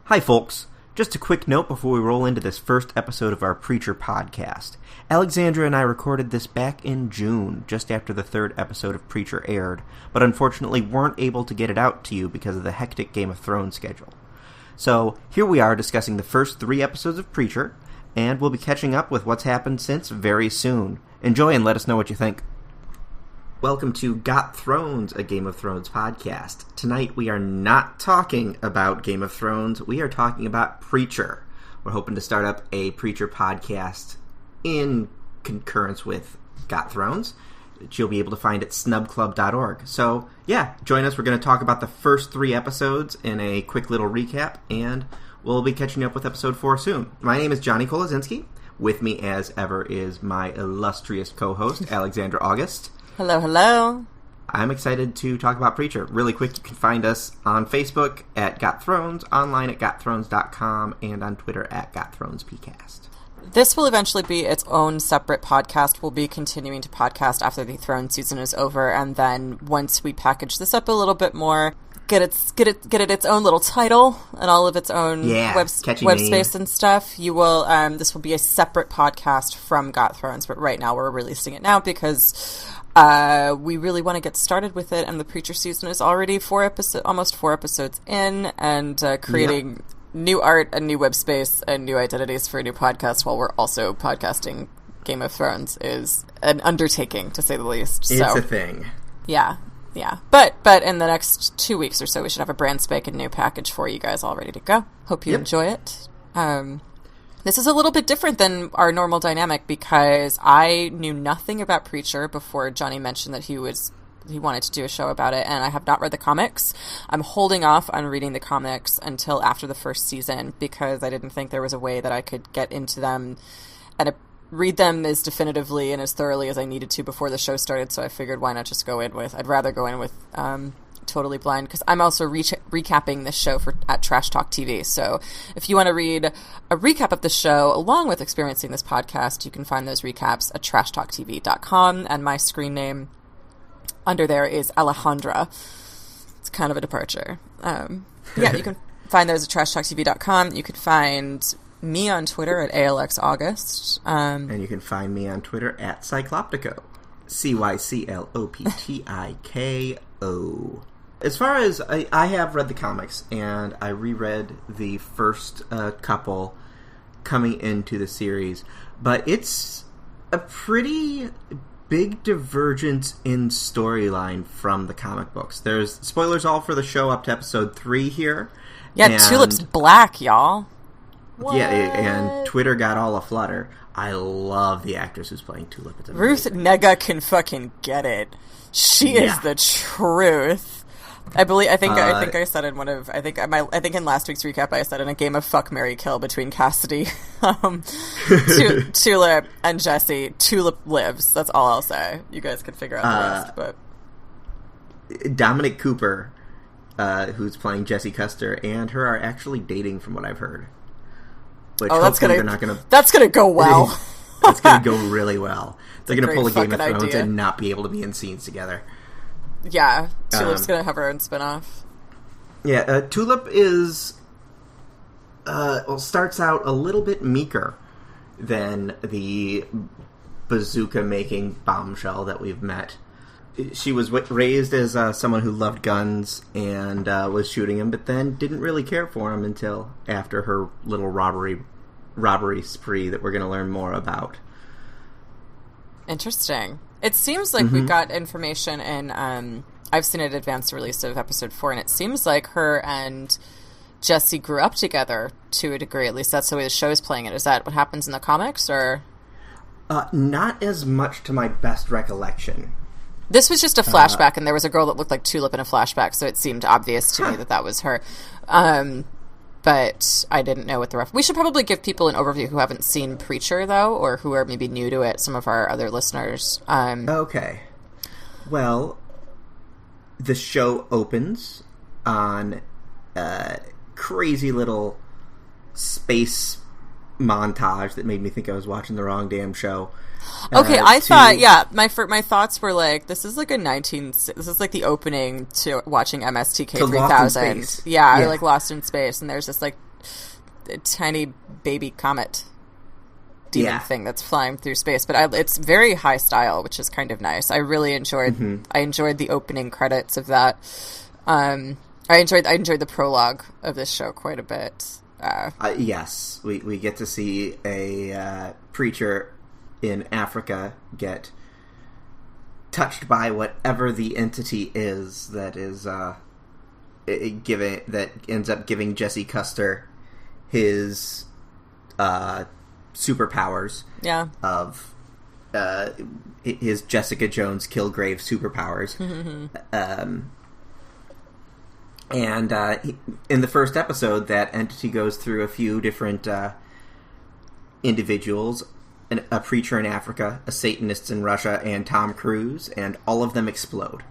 Hi, folks. Just a quick note before we roll into this first episode of our Preacher podcast. Alexandra and I recorded this back in June, just after the third episode of Preacher aired, but unfortunately weren't able to get it out to you because of the hectic Game of Thrones schedule. So, here we are discussing the first 3 episodes of Preacher, and we'll be catching up with what's happened since very soon. Enjoy and let us know what you think. Welcome to GoT Thrones, a Game of Thrones podcast. Tonight we are not talking about Game of Thrones, we are talking about Preacher. We're hoping to start up a Preacher podcast in concurrence with GoT Thrones, which you'll be able to find at snubclub.org. So, yeah, join us. We're going to talk about the first 3 episodes in a quick little recap, and we'll be catching up with episode 4 soon. My name is Johnny Kolazinski. With me, as ever, is my illustrious co-host, Alexandra August. Hello, hello. I'm excited to talk about Preacher. Really quick, you can find us on Facebook at GoT Thrones, online at gotthrones.com, and on Twitter at gotthronespcast. This will eventually be its own separate podcast. We'll be continuing to podcast after the Throne season is over, and then once we package this up a little bit more, get it its own little title and all of its own web space and stuff. You will this will be a separate podcast from GoT Thrones, but right now we're releasing it now because we really want to get started with it, and the Preacher season is already almost 4 episodes in, and creating new art and new web space and new identities for a new podcast while we're also podcasting Game of Thrones is an undertaking, to say the least. It's a thing. Yeah. But in the next 2 weeks or so, we should have a brand spanking new package for you guys all ready to go. Hope you enjoy it. This is a little bit different than our normal dynamic because I knew nothing about Preacher before Johnny mentioned that he wanted to do a show about it, and I have not read the comics. I'm holding off on reading the comics until after the first season because I didn't think there was a way that I could get into them and read them as definitively and as thoroughly as I needed to before the show started, so I figured why not just I'd rather go in with Totally Blind, because I'm also recapping this show at Trash Talk TV. So if you want to read a recap of the show along with experiencing this podcast, you can find those recaps at trashtalktv.com, and my screen name under there is Alejandra. It's kind of a departure. You can find those at trashtalktv.com. You can find me on Twitter at ALXAugust. And you can find me on Twitter at Cycloptico. CYCLOPTIKO. As far as I have read the comics, and I reread the first couple coming into the series, but it's a pretty big divergence in storyline from the comic books. There's spoilers all for the show up to episode 3 here. Yeah, Tulip's black, y'all. What? Yeah, and Twitter got all aflutter. I love the actress who's playing Tulip. It's Ruth Negga can fucking get it. She is the truth. I think I said in in last week's recap I said in a game of fuck, marry, kill between Cassidy, Tulip, and Jesse, Tulip lives. That's all I'll say. You guys can figure out the rest. But Dominic Cooper, who's playing Jesse Custer, and her are actually dating, from what I've heard. Which that's gonna go well. It's gonna go really well. They're gonna pull a Game of Thrones and not be able to be in scenes together. Yeah, Tulip's gonna have her own spinoff. Yeah, Tulip is starts out a little bit meeker than the bazooka-making bombshell that we've met. She was raised as someone who loved guns and was shooting him, but then didn't really care for him until after her little robbery spree that we're going to learn more about. Interesting. It seems like we got information in... I've seen an advanced release of episode 4, and it seems like her and Jesse grew up together to a degree. At least that's the way the show is playing it. Is that what happens in the comics, or...? Not as much to my best recollection. This was just a flashback, and there was a girl that looked like Tulip in a flashback, so it seemed obvious to me that was her. But I didn't know what the We should probably give people an overview who haven't seen Preacher, though, or who are maybe new to it, some of our other listeners. Okay. Well, the show opens on a crazy little space montage that made me think I was watching the wrong damn show. Okay, I thought, my thoughts were like, this is like this is like the opening to watching MSTK 3000. Yeah, like Lost in Space, and there's this like tiny baby comet demon thing that's flying through space, but it's very high style, which is kind of nice. I really enjoyed I enjoyed the opening credits of that. I enjoyed the prologue of this show quite a bit. Yes, we get to see a preacher in Africa get touched by whatever the entity is that is that ends up giving Jesse Custer his superpowers. Yeah. Of his Jessica Jones Kilgrave superpowers. And in the first episode, that entity goes through a few different individuals, a preacher in Africa, a Satanist in Russia, and Tom Cruise, and all of them explode.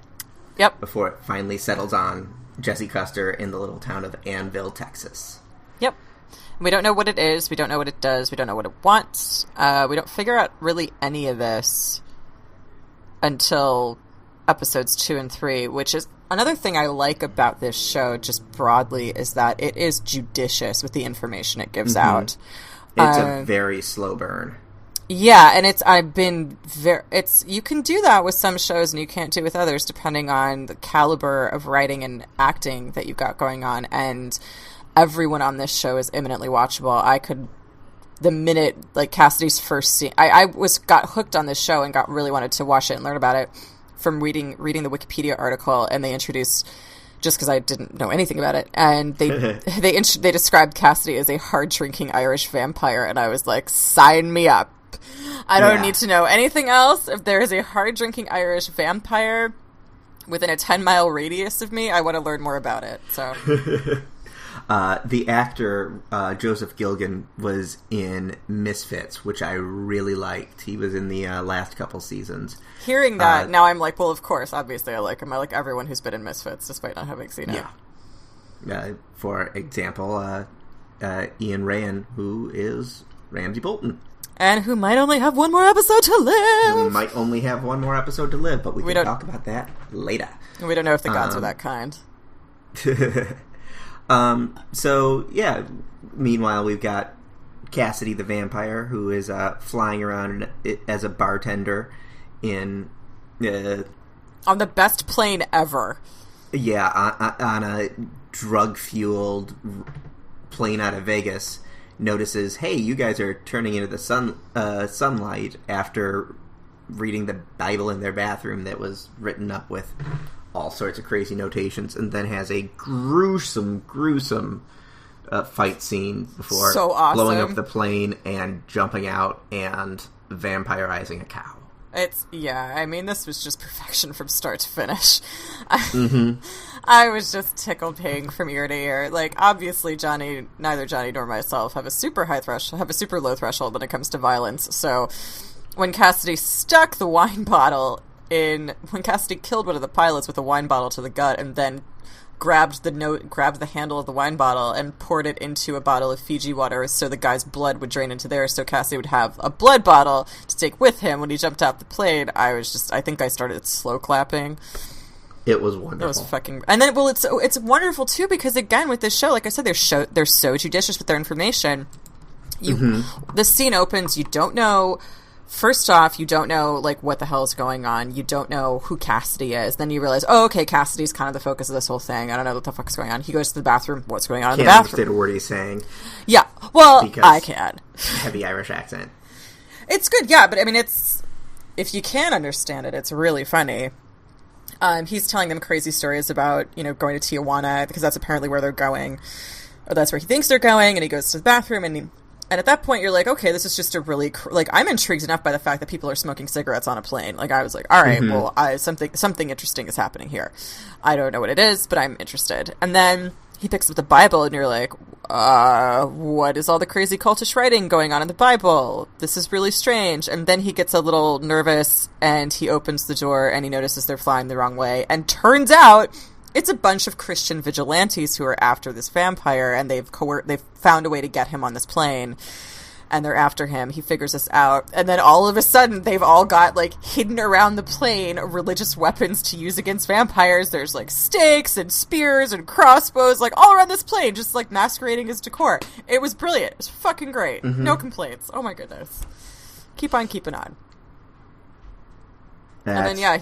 Yep. Before it finally settles on Jesse Custer in the little town of Annville, Texas. Yep. We don't know what it is. We don't know what it does. We don't know what it wants. We don't figure out really any of this until episodes 2 and 3, which is another thing I like about this show just broadly, is that it is judicious with the information it gives out. It's a very slow burn. Yeah, and you can do that with some shows and you can't do with others depending on the caliber of writing and acting that you've got going on, and everyone on this show is eminently watchable. The minute, like, Cassidy's first scene, I got hooked on this show and really wanted to watch it and learn about it from reading the Wikipedia article, and they introduced, just because I didn't know anything about it, and they described Cassidy as a hard-drinking Irish vampire, and I was like, sign me up. I don't need to know anything else. If there is a hard-drinking Irish vampire within a 10-mile radius of me, I want to learn more about it. So, the actor Joseph Gilgan was in Misfits, which I really liked. He was in the last couple seasons. Hearing that, now I'm like, well, of course, obviously I like him. I like everyone who's been in Misfits, despite not having seen it. Yeah. For example, Ian Rayan, who is Ramsay Bolton. And who might only have one more episode to live. But we can talk about that later. We don't know if the gods are that kind. Meanwhile, we've got Cassidy the vampire, who is flying around as a bartender in... on the best plane ever. Yeah, on a drug-fueled plane out of Vegas, notices, hey, you guys are turning into the sunlight after reading the Bible in their bathroom that was written up with all sorts of crazy notations, and then has a gruesome fight scene before blowing up the plane and jumping out and vampirizing a cow. This was just perfection from start to finish. I was just tickled pink from ear to ear. Like, obviously, neither Johnny nor myself have a super low threshold when it comes to violence. So, when Cassidy stuck the wine bottle when Cassidy killed one of the pilots with a wine bottle to the gut, and then grabbed the handle of the wine bottle and poured it into a bottle of Fiji water so the guy's blood would drain into there, so Cassidy would have a blood bottle to take with him when he jumped out the plane. I think I started slow clapping. It was wonderful. It was fucking... And then, well, it's wonderful, too, because, again, with this show, like I said, they're so judicious with their information. The scene opens, you don't know... First off, you don't know, like, what the hell is going on. You don't know who Cassidy is. Then you realize, oh, okay, Cassidy's kind of the focus of this whole thing. I don't know what the fuck is going on. He goes to the bathroom. What's going on in the bathroom? Can't understand a word he's saying. Yeah. Well, I can. Heavy Irish accent. It's good, yeah, but, I mean, if you can understand it, it's really funny. He's telling them crazy stories about, going to Tijuana, because that's apparently where they're going. Or that's where he thinks they're going, and he goes to the bathroom, and at that point, you're like, okay, this is just a really... I'm intrigued enough by the fact that people are smoking cigarettes on a plane. Like, I was like, all right, well, something interesting is happening here. I don't know what it is, but I'm interested. And then he picks up the Bible, and you're like, what is all the crazy cultish writing going on in the Bible? This is really strange. And then he gets a little nervous, and he opens the door, and he notices they're flying the wrong way. And turns out... it's a bunch of Christian vigilantes who are after this vampire, and they've found a way to get him on this plane. and they're after him. He figures this out, and then all of a sudden they've all got like hidden around the plane religious weapons to use against vampires. There's like stakes and spears and crossbows like all around this plane, just like masquerading as decor. It was brilliant. It was fucking great. No complaints. Oh my goodness. Keep on keeping on. That's and then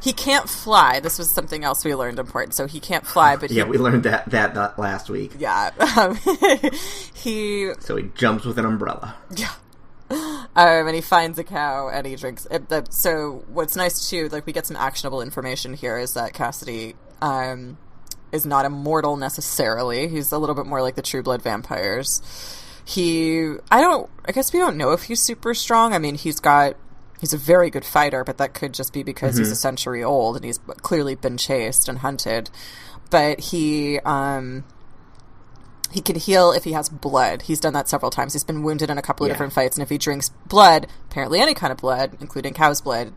he can't fly. This was something else we learned important. So he can't fly, but we learned that last week. Yeah, So he jumps with an umbrella. Yeah, and he finds a cow and he drinks. So what's nice too, like we get some actionable information here, is that Cassidy is not immortal necessarily. He's a little bit more like the True Blood vampires. I guess we don't know if he's super strong. I mean, he's a very good fighter, but that could just be because he's a century old and he's clearly been chased and hunted. But he can heal if he has blood. He's done that several times. He's been wounded in a couple of different fights, and if he drinks blood, apparently any kind of blood, including cow's blood,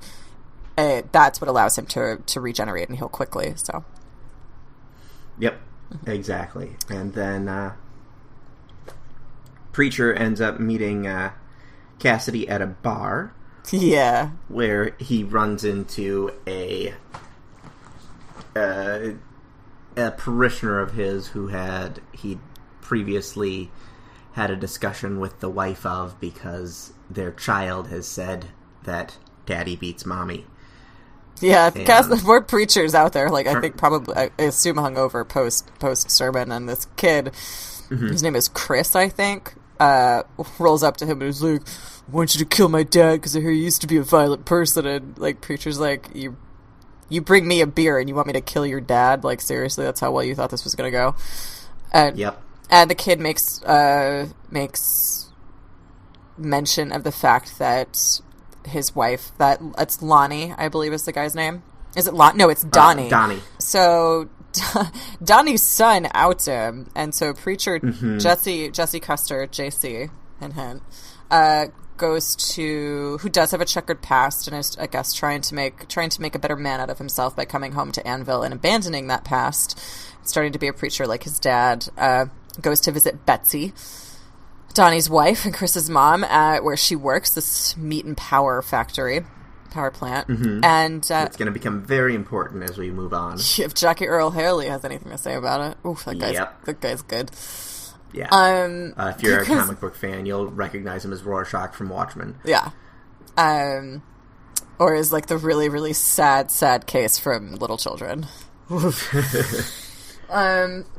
that's what allows him to regenerate and heal quickly. So, yep, exactly. And then Preacher ends up meeting Cassidy at a bar. Yeah. Where he runs into a parishioner of his who he previously had a discussion with the wife of, because their child has said that daddy beats mommy. Yeah, the more preachers out there, like I think probably, I assume hungover post sermon, and this kid, his name is Chris, I think, rolls up to him and is like, I want you to kill my dad because I hear you used to be a violent person. And like preacher's like, you bring me a beer and you want me to kill your dad? Like seriously, that's how well you thought this was gonna go? And and the kid makes mention of the fact that his wife, that's Lonnie, I believe is the guy's name. Is it Lonnie? No, it's Donnie. Donnie. So Donnie's son outs him, and so preacher Jesse Custer, JC, hint, who does have a checkered past and is, I guess, trying to make a better man out of himself by coming home to Anvil and abandoning that past, starting to be a preacher like his dad, goes to visit Betsy, Donnie's wife and Chris's mom, where she works, this meat and power plant. And it's going to become very important as we move on. If Jackie Earle Haley has anything to say about it. Oof, that guy's good. Yeah. If you're a comic book fan, you'll recognize him as Rorschach from Watchmen. Yeah. Or as like the really, really sad case from Little Children.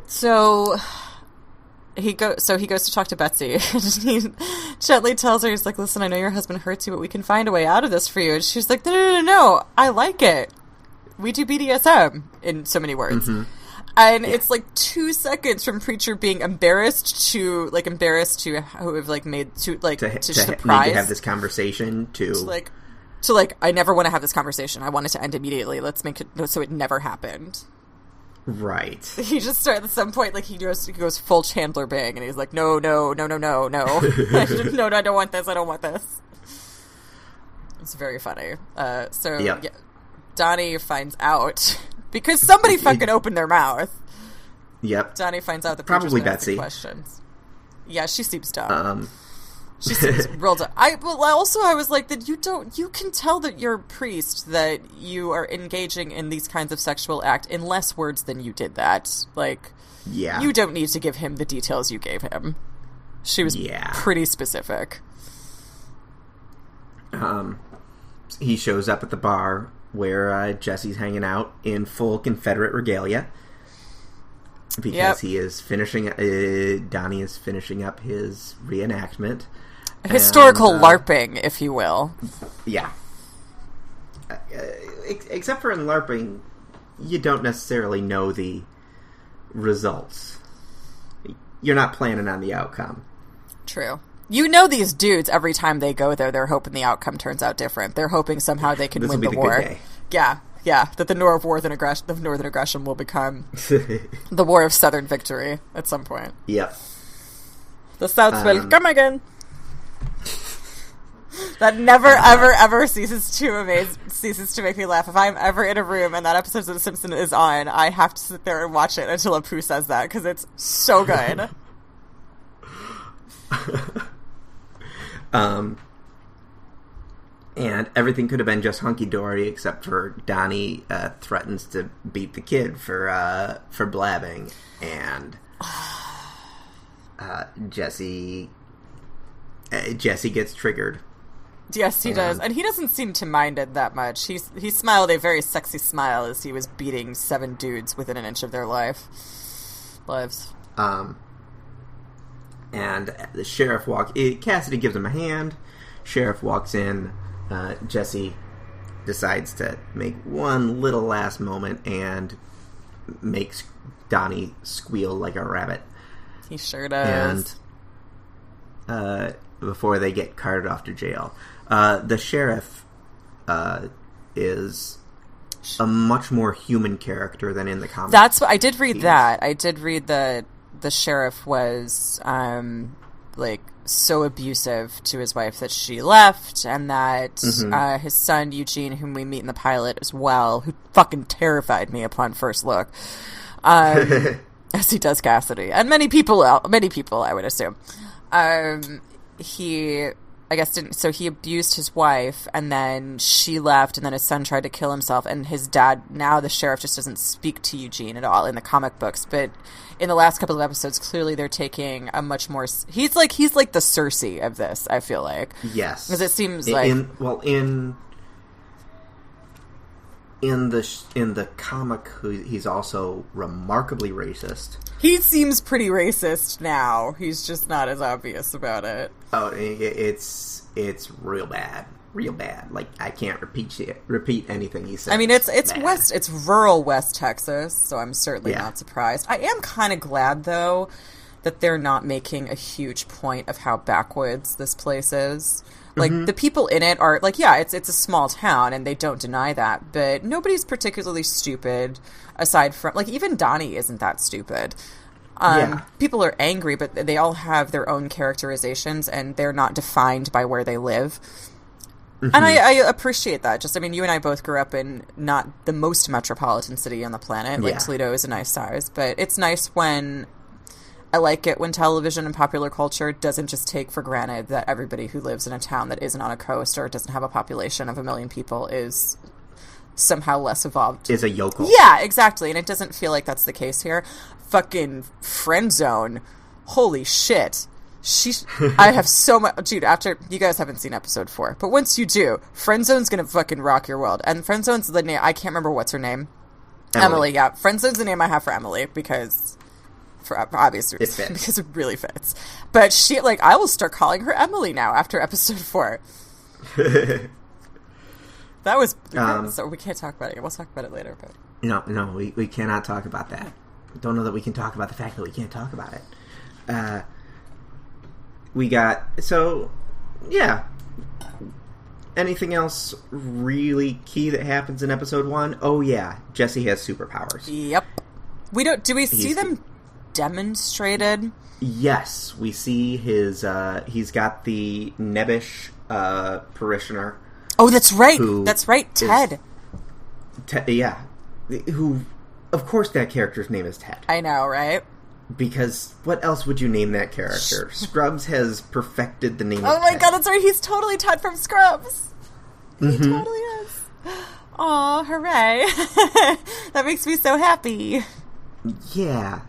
So he goes to talk to Betsy, and he gently tells her, he's like, listen, I know your husband hurts you, but we can find a way out of this for you. And she's like, no, I like it. We do BDSM, in so many words. And it's like 2 seconds from preacher being embarrassed to who have like made to surprise need to have this conversation to I never want to have this conversation. I want it to end immediately. Let's make it so it never happened. Right. He just started at some point, like he goes full Chandler Bing, and he's like, no, no, I don't want this. It's very funny. Donnie finds out because somebody fucking opened their mouth. Yep. Donnie finds out the probably Betsy. Questions. Yeah, she seems dumb. She seems real dumb. I was like, that you can tell that you're a priest, that you are engaging in these kinds of sexual act in less words than you did that. Like, you don't need to give him the details you gave him. She was pretty specific. He shows up at the bar where Jesse's hanging out in full Confederate regalia. Because he is finishing, Donnie is finishing up his reenactment. Historical LARPing, if you will. Yeah. Except for in LARPing, you don't necessarily know the results. You're not planning on the outcome. True. You know these dudes, every time they go there, they're hoping the outcome turns out different. They're hoping somehow they can win the war. Good day. Yeah, that the Northern aggression will become the war of Southern victory at some point. Yep. The South will come again. That never, ever ceases to make me laugh. If I'm ever in a room and that episode of The Simpsons is on, I have to sit there and watch it until Apu says that, because it's so good. And everything could have been just hunky-dory except for Donnie threatens to beat the kid for blabbing, and Jesse gets triggered. Yes, he does. And he doesn't seem to mind it that much. He smiled a very sexy smile as he was beating 7 dudes within an inch of their lives. And the sheriff Cassidy gives him a hand. Sheriff walks in. Jesse decides to make one little last moment and makes Donnie squeal like a rabbit. He sure does. And before they get carted off to jail. The sheriff is a much more human character than in the comics. That's what I did read. That I did read that the sheriff was so abusive to his wife that she left, and that his son Eugene, whom we meet in the pilot as well, who fucking terrified me upon first look, as he does Cassidy and many people I would assume. He, I guess, didn't. So he abused his wife, and then she left, and then his son tried to kill himself. And his dad, now the sheriff, just doesn't speak to Eugene at all in the comic books. But in the last couple of episodes, clearly they're taking a much more. He's like the Cersei of this. I feel like, yes, because it seems in the comic, he's also remarkably racist. He seems pretty racist now. He's just not as obvious about it. Oh, it's real bad. Like, I can't repeat anything he says. I mean, it's rural West Texas, so I'm certainly not surprised. I am kind of glad, though, that they're not making a huge point of how backwoods this place is. Like, the people in it are, like, yeah, it's a small town, and they don't deny that, but nobody's particularly stupid, aside from, like, even Donnie isn't that stupid. People are angry, but they all have their own characterizations, and they're not defined by where they live. And I appreciate that. Just, I mean, you and I both grew up in not the most metropolitan city on the planet. Like, Toledo is a nice size, but it's nice when... I like it when television and popular culture doesn't just take for granted that everybody who lives in a town that isn't on a coast or doesn't have a population of 1 million people is somehow less evolved. Is a yokel. Yeah, exactly. And it doesn't feel like that's the case here. Fucking friend zone. Holy shit. I have so much... Dude, after... You guys haven't seen episode 4. But once you do, friend zone's gonna fucking rock your world. And friend zone's the name... I can't remember what's her name. Emily, yeah. Friend zone's the name I have for Emily because... For obvious reasons, because it really fits. But she, like, I will start calling her Emily now after episode 4. That was so we can't talk about it. We'll talk about it later. But no, we cannot talk about that. Don't know that we can talk about the fact that we can't talk about it. Anything else really key that happens in episode 1? Oh yeah, Jesse has superpowers. Yep. Do we see them demonstrated? Yes, we see his he's got the nebbish parishioner. Oh, that's right. Ted. Yeah. Who, of course that character's name is Ted. I know, right? Because what else would you name that character? Scrubs has perfected the name of Oh my Ted. God, that's right. He's totally Ted from Scrubs. He totally is. Aw, hooray. That makes me so happy. Yeah,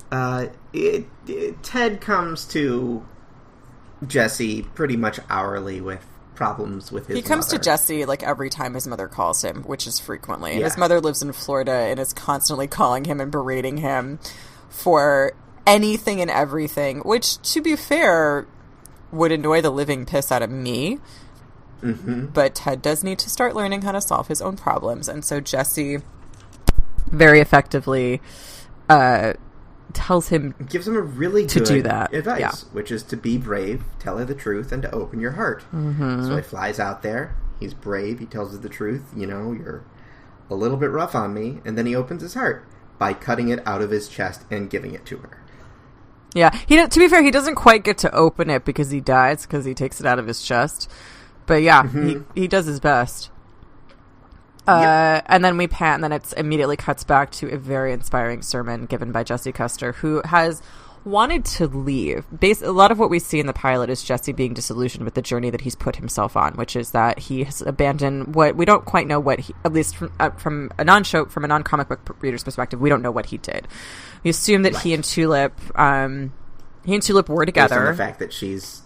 Ted comes to Jesse pretty much hourly with problems with his mother. He comes to Jesse, like, every time his mother calls him, which is frequently. Yeah. His mother lives in Florida and is constantly calling him and berating him for anything and everything, which, to be fair, would annoy the living piss out of me. But Ted does need to start learning how to solve his own problems, and so Jesse very effectively... gives him a really good do that. Advice, which is to be brave, tell her the truth, and to open your heart. So he flies out there. He's brave. He tells her the truth. You know, you're a little bit rough on me, and then he opens his heart by cutting it out of his chest and giving it to her. Yeah, to be fair, he doesn't quite get to open it because he dies because he takes it out of his chest. But yeah, he does his best. And then we pan, and then it immediately cuts back to a very inspiring sermon given by Jesse Custer, who has wanted to leave. A lot of what we see in the pilot is Jesse being disillusioned with the journey that he's put himself on, which is that he has abandoned what we don't quite know what he, at least from a non-comic book reader's perspective, we don't know what he did. We assume that he and Tulip were together. Based on the fact that she's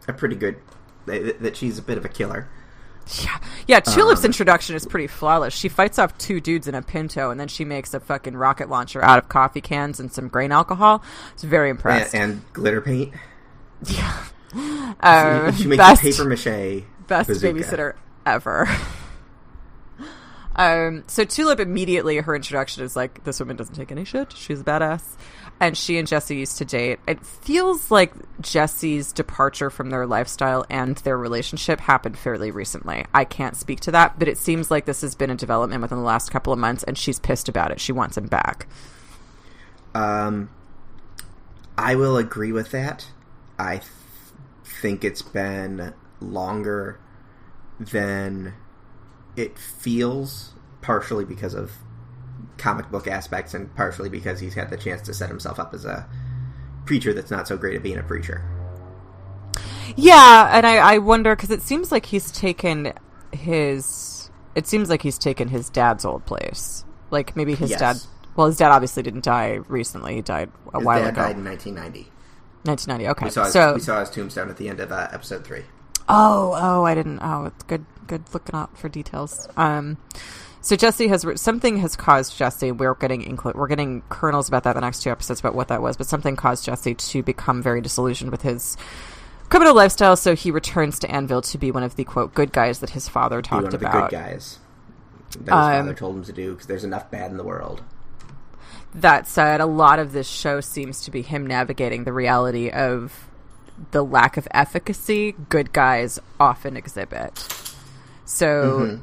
that she's a bit of a killer. Yeah, Tulip's introduction is pretty flawless. She fights off 2 dudes in a Pinto, and then she makes a fucking rocket launcher out of coffee cans and some grain alcohol. It's very impressed. And glitter paint. Yeah. She makes a papier-mâché best bazooka. Babysitter ever. So Tulip immediately, her introduction is like, this woman doesn't take any shit. She's a badass. And she and Jesse used to date. It feels like Jesse's departure from their lifestyle and their relationship happened fairly recently. I can't speak to that, but it seems like this has been a development within the last couple of months, and she's pissed about it. She wants him back. I will agree with that. I think it's been longer than it feels, partially because of comic book aspects and partially because he's had the chance to set himself up as a preacher that's not so great at being a preacher. Yeah, and I wonder, because it seems like he's taken his dad's old place. Like, maybe his dad... Well, his dad obviously didn't die recently. He died a while ago. His dad died in 1990. 1990, okay. We saw his tombstone at the end of episode 3. Oh, I didn't... Oh, it's good looking out for details. So Jesse something has caused Jesse. We're getting kernels about that in the next 2 episodes about what that was, but something caused Jesse to become very disillusioned with his criminal lifestyle. So he returns to Anvil to be one of the quote good guys that his father talked about. One of the good guys that his father told him to do because there's enough bad in the world. That said, a lot of this show seems to be him navigating the reality of the lack of efficacy good guys often exhibit. So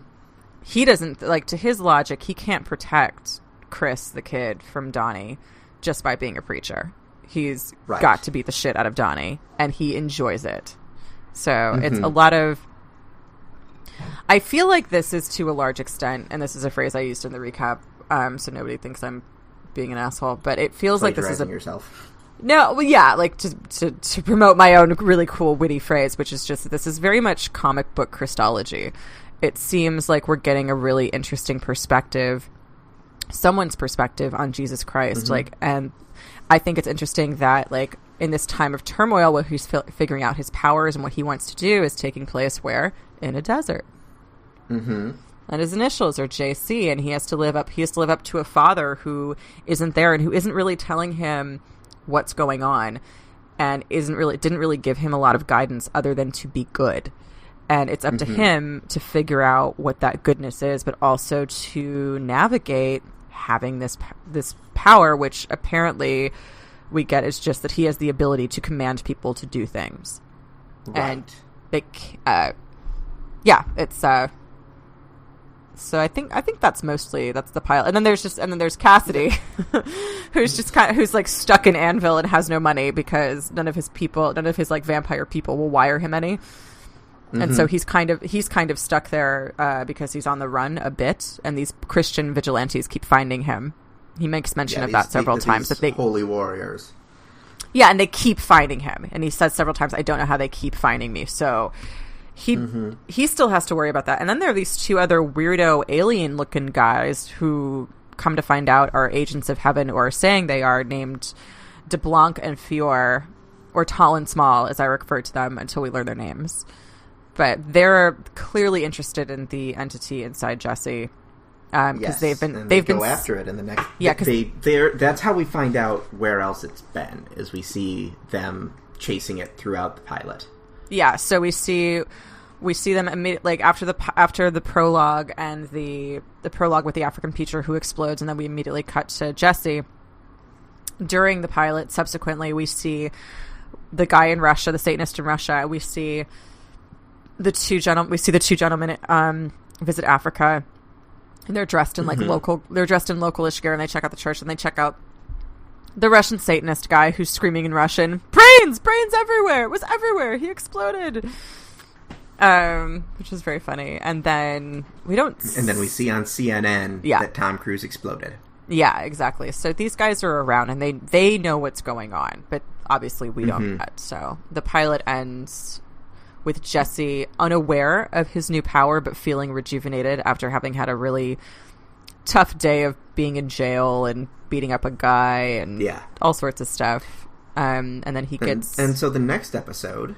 he doesn't, like, to his logic, he can't protect Chris, the kid, from Donnie just by being a preacher. He's got to beat the shit out of Donnie, and he enjoys it. So it's a lot of... I feel like this is, to a large extent, and this is a phrase I used in the recap, so nobody thinks I'm being an asshole, but it feels like this is yourself. No, well, yeah, like to promote my own really cool, witty phrase, which is just, this is very much comic book Christology. It seems like we're getting a really interesting perspective, someone's perspective on Jesus Christ. And I think it's interesting that, like, in this time of turmoil where he's figuring out his powers and what he wants to do is taking place where? In a desert. And his initials are JC, and he has to live up to a father who isn't there and who isn't really telling him what's going on, and didn't really give him a lot of guidance other than to be good. And it's up to him to figure out what that goodness is, but also to navigate having this power, which apparently we get is just that he has the ability to command people to do things. And it's so I think that's the pilot. And then there's Cassidy, who's like stuck in Anvil and has no money because none of his like vampire people will wire him any. And so he's kind of stuck there because he's on the run a bit, and these Christian vigilantes keep finding him. He makes mention of that several times. That they holy warriors. Yeah, and they keep finding him, and he says several times, "I don't know how they keep finding me." So he still has to worry about that. And then there are these 2 other weirdo alien-looking guys who come to find out are agents of heaven, or are saying they are, named DeBlanc and Fior, or Tall and Small, as I refer to them until we learn their names. But they're clearly interested in the entity inside Jesse, because they've been go after it in the next. Yeah, because that's how we find out where else it's been, is we see them chasing it throughout the pilot. Yeah, so we see them immediately, like after the prologue and the prologue with the African preacher who explodes, and then we immediately cut to Jesse. During the pilot, subsequently, we see the guy in Russia, the Satanist in Russia. We see the two gentlemen visit Africa, and they're dressed in localish gear, and they check out the church, and they check out the Russian Satanist guy who's screaming in Russian, brains everywhere, it was everywhere, he exploded, which is very funny. And then we see on CNN that Tom Cruise exploded. Yeah, exactly. So these guys are around, and they know what's going on, but obviously we don't yet. So the pilot ends with Jesse unaware of his new power, but feeling rejuvenated after having had a really tough day of being in jail and beating up a guy and all sorts of stuff. And then he gets... And so the next episode...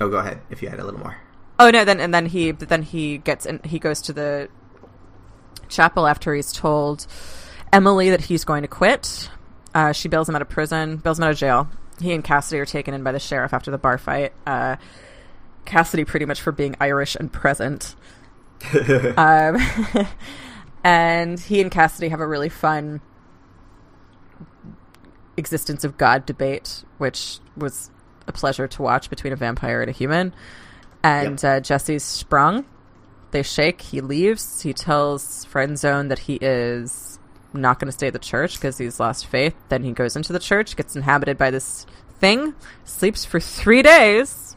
Oh, go ahead, if you had a little more. Oh, no, then he goes to the chapel after he's told Emily that he's going to quit. She bails him out of jail. He and Cassidy are taken in by the sheriff after the bar fight. Cassidy pretty much for being Irish and present. And he and Cassidy have a really fun existence of God debate, which was a pleasure to watch between a vampire and a human. And Jesse's sprung. They shake. He leaves. He tells Friendzone that he is not going to stay at the church because he's lost faith. Then he goes into the church, gets inhabited by this thing, sleeps for 3 days,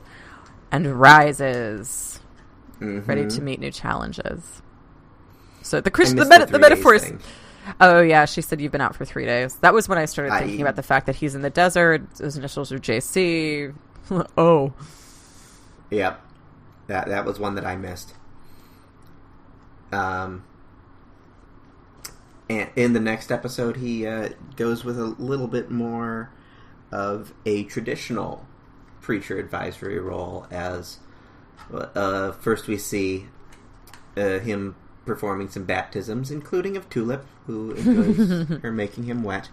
and rises, ready to meet new challenges. So the metaphor is... Oh, yeah, she said you've been out for 3 days. That was when I started thinking about the fact that he's in the desert. His initials are JC. Oh. Yep. That was one that I missed. And in the next episode, he goes with a little bit more of a traditional preacher advisory role as first we see him performing some baptisms, including of Tulip, who enjoys her making him wet.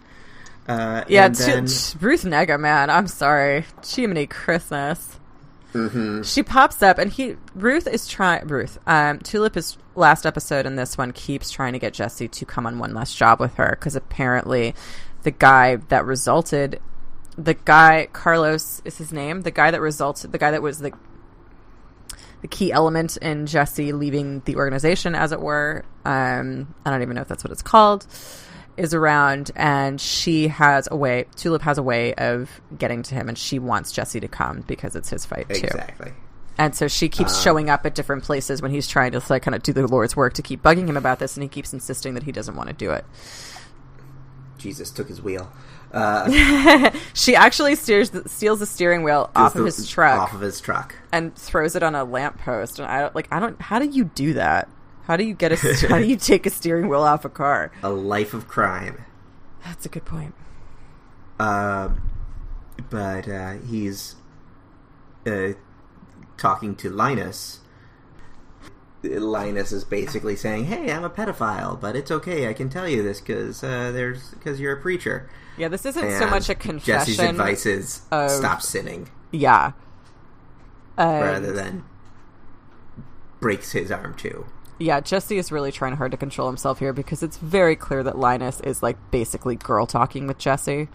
Ruth Nega, man, I'm sorry. Jiminy Christmas. She pops up, and Tulip is last episode in this one keeps trying to get Jesse to come on one last job with her, because apparently Carlos is his name, the guy that was the key element in Jesse leaving the organization, as it were. I don't even know if that's what it's called, is around, and Tulip has a way of getting to him, and she wants Jesse to come because it's his fight too. Exactly. And so she keeps showing up at different places when he's trying to kind of do the Lord's work to keep bugging him about this, and he keeps insisting that he doesn't want to do it. Jesus took his wheel. She actually steals the steering wheel off of his truck, and throws it on a lamppost. And I don't. How do you do that? How do you how do you take a steering wheel off a car? A life of crime. That's a good point. But he's talking to Linus. Linus is basically saying, "Hey, I'm a pedophile, but it's okay. I can tell you this because you're a preacher." Yeah, this isn't so much a confession. Jesse's advice is stop sinning. Yeah. Rather than breaks his arm too. Yeah, Jesse is really trying hard to control himself here because it's very clear that Linus is basically girl talking with Jesse.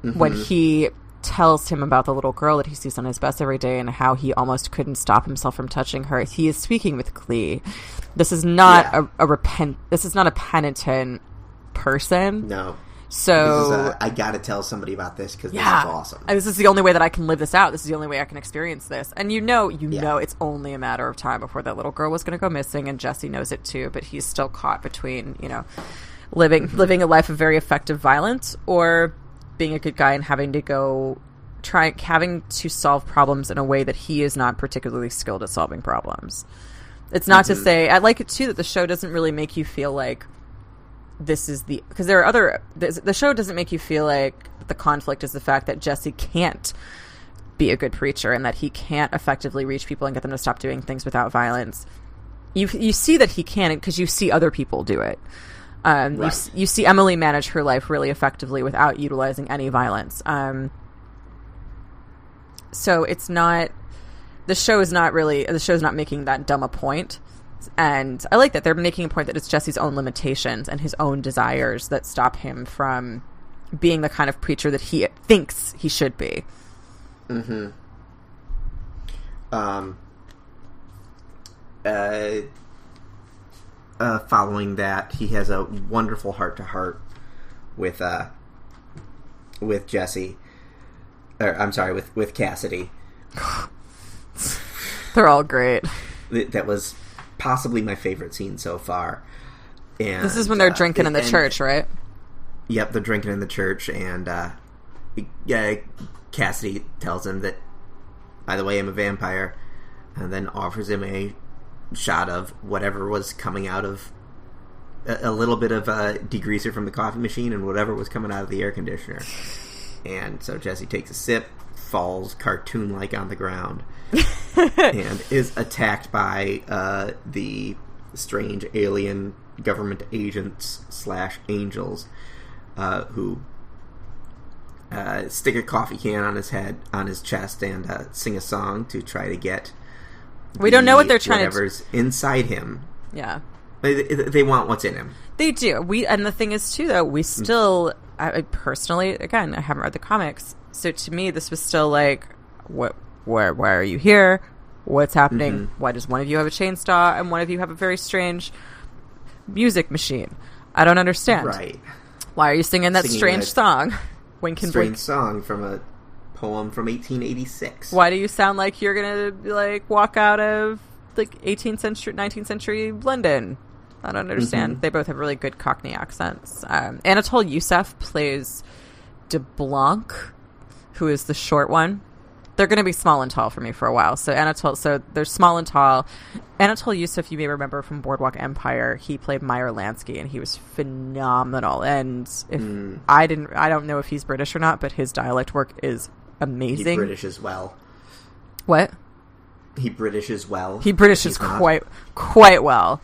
When he tells him about the little girl that he sees on his bus every day and how he almost couldn't stop himself from touching her, he is speaking with glee. This is not This is not a penitent person. No. So I gotta tell somebody about this because this is awesome. And this is the only way that I can live this out. This is the only way I can experience this. And you know, it's only a matter of time before that little girl was going to go missing, and Jesse knows it too. But he's still caught between, living a life of very effective violence or being a good guy and having to solve problems in a way that he is not particularly skilled at solving problems. It's not to say, I like it too that the show doesn't really make you feel like because there are the show doesn't make you feel like the conflict is the fact that Jesse can't be a good preacher and that he can't effectively reach people and get them to stop doing things without violence. You see that he can because you see other people do it. Right. You see Emily manage her life really effectively without utilizing any violence. So it's not, the show's not making that dumb a point. And I like that they're making a point that it's Jesse's own limitations and his own desires that stop him from being the kind of preacher that he thinks he should be. Following that, he has a wonderful heart-to-heart with Jesse. With Cassidy. They're all great. That was possibly my favorite scene so far. And this is when they're drinking in the church, right? Yep, they're drinking in the church, and Cassidy tells him that, by the way, I'm a vampire, and then offers him a shot of whatever was coming out of a little bit of degreaser from the coffee machine and whatever was coming out of the air conditioner. And so Jesse takes a sip, falls cartoon-like on the ground, and is attacked by the strange alien government agents / angels who stick a coffee can on his head, on his chest, and sing a song to try to get we don't know what they're trying whatever's inside him. Yeah. They want what's in him. They do. And the thing is, too, though, we still, I personally, again, I haven't read the comics, so to me, this was still like, why are you here? What's happening? Mm-hmm. Why does one of you have a chainsaw and one of you have a very strange music machine? I don't understand. Right. Why are you singing that strange song? Strange song from a poem from 1886. Why do you sound like you're gonna like walk out of like 18th century, 19th century London? I don't understand. Mm-hmm. They both have really good Cockney accents. Anatole Youssef plays de Blanc, who is the short one. They're going to be small and tall for me for a while. So they're small and tall. Anatole Youssef, you may remember from Boardwalk Empire. He played Meyer Lansky, and he was phenomenal. And if I don't know if he's British or not, but his dialect work is amazing. He's British as well. What? He British as well. He Britishes quite well.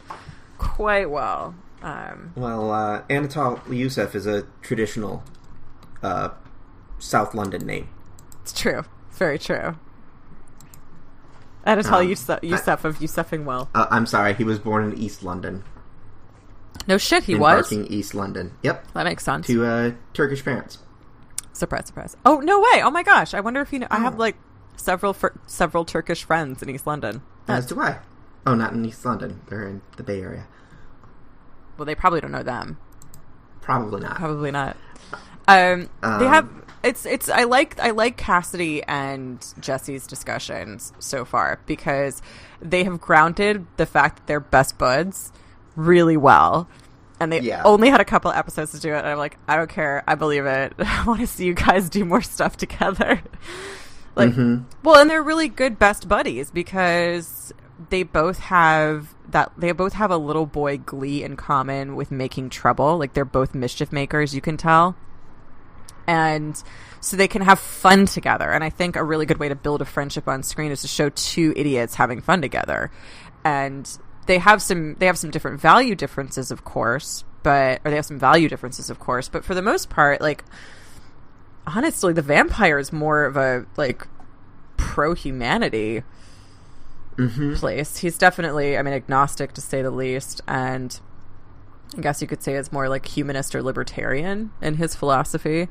Quite well. Anatole Youssef is a traditional South London name. It's true. It's very true. Anatole Youssef of Youssefing well. I'm sorry, he was born in East London. No shit, he was? Barking, East London. Yep. That makes sense. To Turkish parents. Surprise, surprise. Oh, no way! Oh my gosh, I wonder if you know... I have, like, several Turkish friends in East London. As do I. Oh, not in East London. They're in the Bay Area. Well, they probably don't know them. Probably not. They have... It's I like Cassidy and Jesse's discussions so far because they have grounded the fact that they're best buds really well. And they only had a couple episodes to do it, and I'm like, I don't care, I believe it. I want to see you guys do more stuff together. Like, well, and they're really good best buddies because they both have a little boy glee in common with making trouble. Like, they're both mischief makers, you can tell. And so they can have fun together. And I think a really good way to build a friendship on screen is to show two idiots having fun together. And they have some different value differences, of course, but for the most part, like, honestly, the vampire is more of a, like, pro-humanity place. He's definitely, agnostic to say the least, and I guess you could say it's more like humanist or libertarian in his philosophy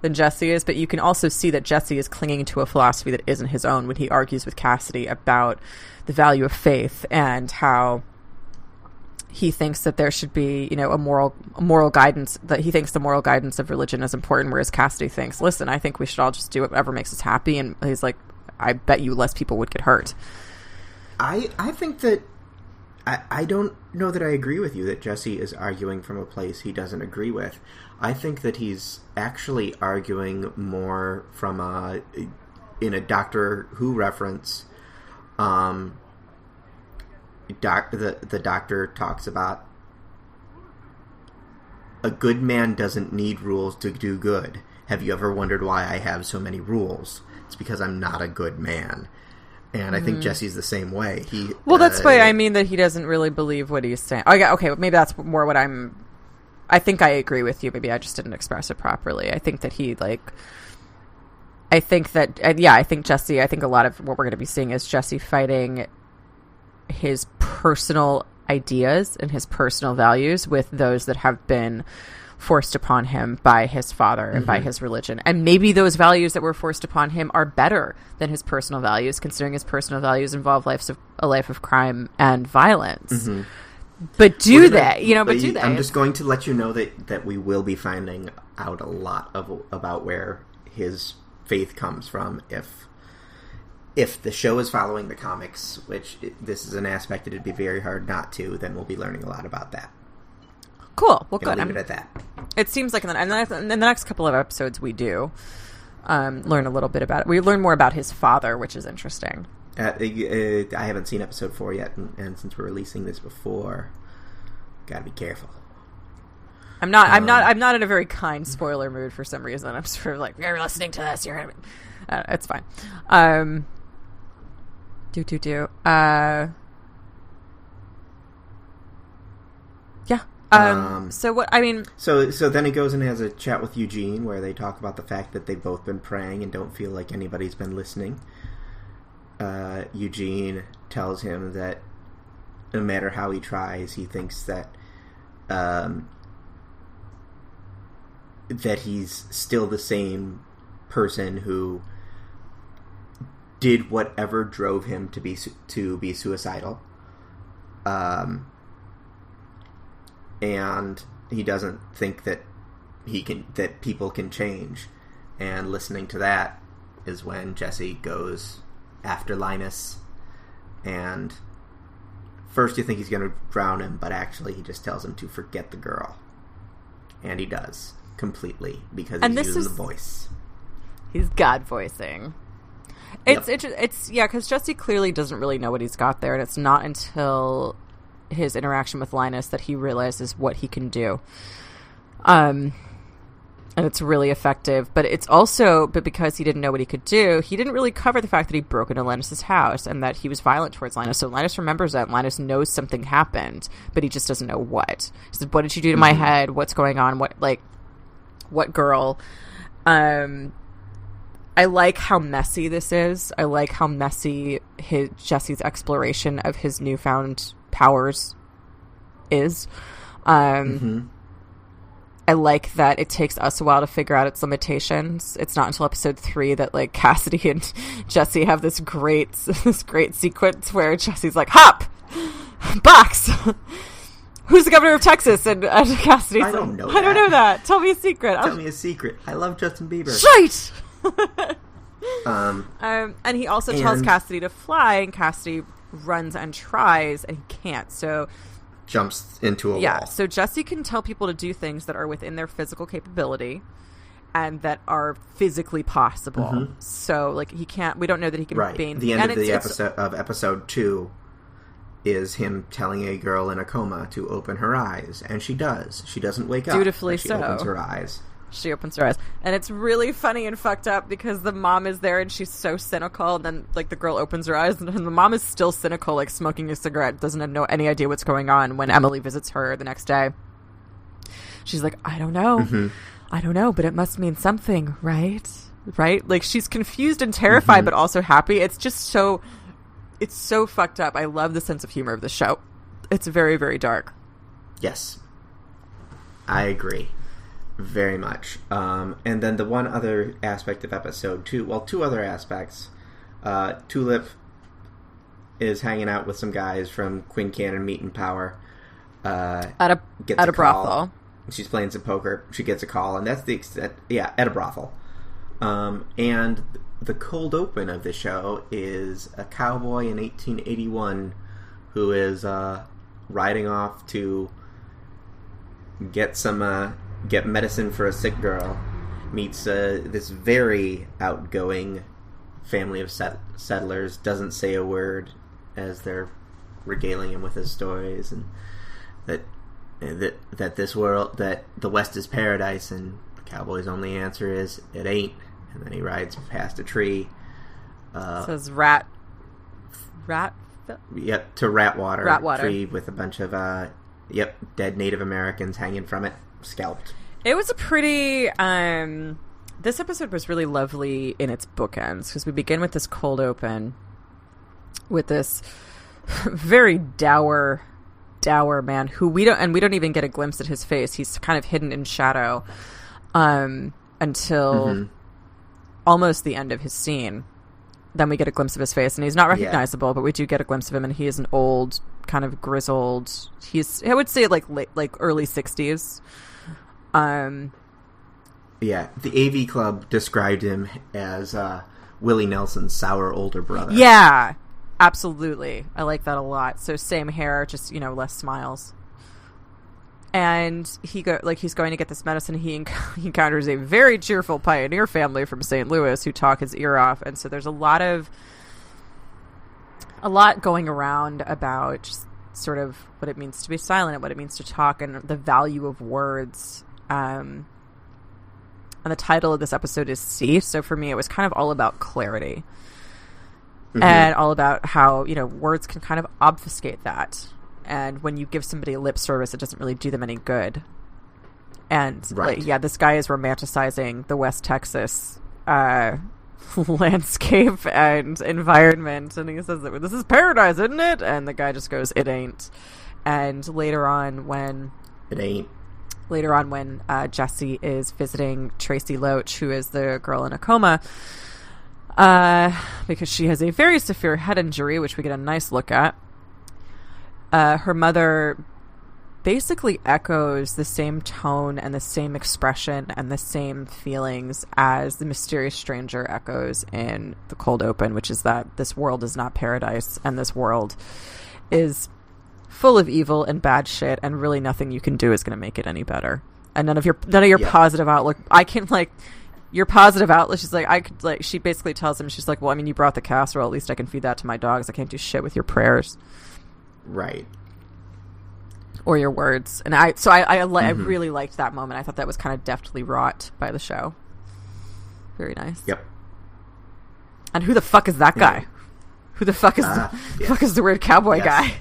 than Jesse is, but you can also see that Jesse is clinging to a philosophy that isn't his own when he argues with Cassidy about the value of faith and how he thinks that there should be, a moral guidance, that he thinks the moral guidance of religion is important, whereas Cassidy thinks, listen, I think we should all just do whatever makes us happy, and he's like, I bet you less people would get hurt. I think that I don't know that I agree with you that Jesse is arguing from a place he doesn't agree with. I think that he's actually arguing more from in a Doctor Who reference. The Doctor talks about a good man doesn't need rules to do good. Have you ever wondered why I have so many rules? It's because I'm not a good man. And I think Jesse's the same way. That's why I mean that he doesn't really believe what he's saying. Oh, yeah, okay, maybe that's more what I think I agree with you. Maybe I just didn't express it properly. I think that I think a lot of what we're going to be seeing is Jesse fighting his personal ideas and his personal values with those that have been forced upon him by his father and by his religion. And maybe those values that were forced upon him are better than his personal values, considering his personal values involve a life of crime and violence. But do they? I'm just going to let you know that we will be finding out a lot about where his faith comes from if the show is following the comics, which this is an aspect that it'd be very hard not to, then we'll be learning a lot about that. Cool. Well, good. Leave it at that. It seems like in the next couple of episodes we do learn a little bit about it. We learn more about his father, which is interesting. I haven't seen episode 4 yet, and since we're releasing this before, gotta be careful. I'm not in a very kind spoiler mood for some reason. I'm sort of like, you're listening to this, it's fine. Yeah. So what, I mean... So then he goes and has a chat with Eugene where they talk about the fact that they've both been praying and don't feel like anybody's been listening. Eugene tells him that no matter how he tries, he thinks that that he's still the same person who did whatever drove him to be suicidal. And he doesn't think that that people can change. And listening to that is when Jesse goes after Linus, and first you think he's going to drown him, but actually he just tells him to forget the girl. And he does, completely, because he's using the voice. He's God voicing. It's because Jesse clearly doesn't really know what he's got there, and it's not until his interaction with Linus that he realizes what he can do. And it's really effective, but because he didn't know what he could do, he didn't really cover the fact that he broke into Linus's house and that he was violent towards Linus. So Linus remembers that. Linus knows something happened, but he just doesn't know what. He said, "What did you do to my head? What's going on? What girl?" I like how messy this is. I like how messy Jesse's exploration of his newfound powers is. I like that it takes us a while to figure out its limitations. It's not until episode 3 that Cassidy and Jesse have this great sequence where Jesse's like, "Hop! Box! Who's the governor of Texas?" And Cassidy's I don't know that. Tell me a secret. Tell me a secret. I love Justin Bieber. Shite! And he also tells Cassidy to fly, and Cassidy runs and tries, and he can't. So jumps into a wall. Yeah, so Jesse can tell people to do things that are within their physical capability and that are physically possible. So, he can't... We don't know that he can... Right. The end of episode 2 is him telling a girl in a coma to open her eyes, and she does. She doesn't wake up. Dutifully she so. opens her eyes. She opens her eyes. And it's really funny and fucked up because the mom is there and she's so cynical, and then, the girl opens her eyes and the mom is still cynical, smoking a cigarette, doesn't have any idea what's going on when Emily visits her the next day. She's like, "I don't know. I don't know, but it must mean something, right?" Right? She's confused and terrified, but also happy. It's just so... It's so fucked up. I love the sense of humor of the show. It's very, very dark. Yes. I agree. Very much. And then the one other aspect of episode 2, well, two other aspects. Tulip is hanging out with some guys from Quinn Cannon Meat and Power. At a brothel. She's playing some poker. She gets a call, and that's the extent. Yeah, at a brothel. And the cold open of the show is a cowboy in 1881 who is riding off to get medicine for a sick girl, meets this very outgoing family of settlers, doesn't say a word as they're regaling him with his stories, and that this world, that the West is paradise, and the cowboy's only answer is, "It ain't." And then he rides past a tree. Says rat. Yep, to Ratwater. Ratwater. Tree with a bunch of dead Native Americans hanging from it, scalped. It was a pretty... this episode was really lovely in its bookends, because we begin with this cold open with this very dour man who we don't even get a glimpse at his face. He's kind of hidden in shadow until almost the end of his scene. Then we get a glimpse of his face, and he's not recognizable, but we do get a glimpse of him, and he is an old, kind of grizzled... I would say early 60s. Yeah, the AV Club described him as Willie Nelson's sour older brother. Yeah, absolutely. I like that a lot. So same hair, just, less smiles. And he's going to get this medicine. He encounters a very cheerful pioneer family from St. Louis who talk his ear off. And so there's a lot going around about just sort of what it means to be silent and what it means to talk and the value of words. And the title of this episode is C. So for me, it was kind of all about clarity. Mm-hmm. And all about how, words can kind of obfuscate that. And when you give somebody lip service, it doesn't really do them any good. And this guy is romanticizing the West Texas landscape and environment. And he says that this is paradise, isn't it? And the guy just goes, it ain't. And later on when Jesse is visiting Tracy Loach, who is the girl in a coma, because she has a very severe head injury, which we get a nice look at. Her mother basically echoes the same tone and the same expression and the same feelings as the mysterious stranger echoes in the cold open, which is that this world is not paradise and this world is full of evil and bad shit, and really nothing you can do is going to make it any better. And none of your positive outlook. I can your positive outlook. She's she basically tells him, she's like, well, I mean, you brought the casserole. At least I can feed that to my dogs. I can't do shit with your prayers. Right. Or your words. And I really liked that moment. I thought that was kind of deftly wrought by the show. Very nice. Yep. And who the fuck is that guy? Who the fuck is fuck is the weird cowboy guy?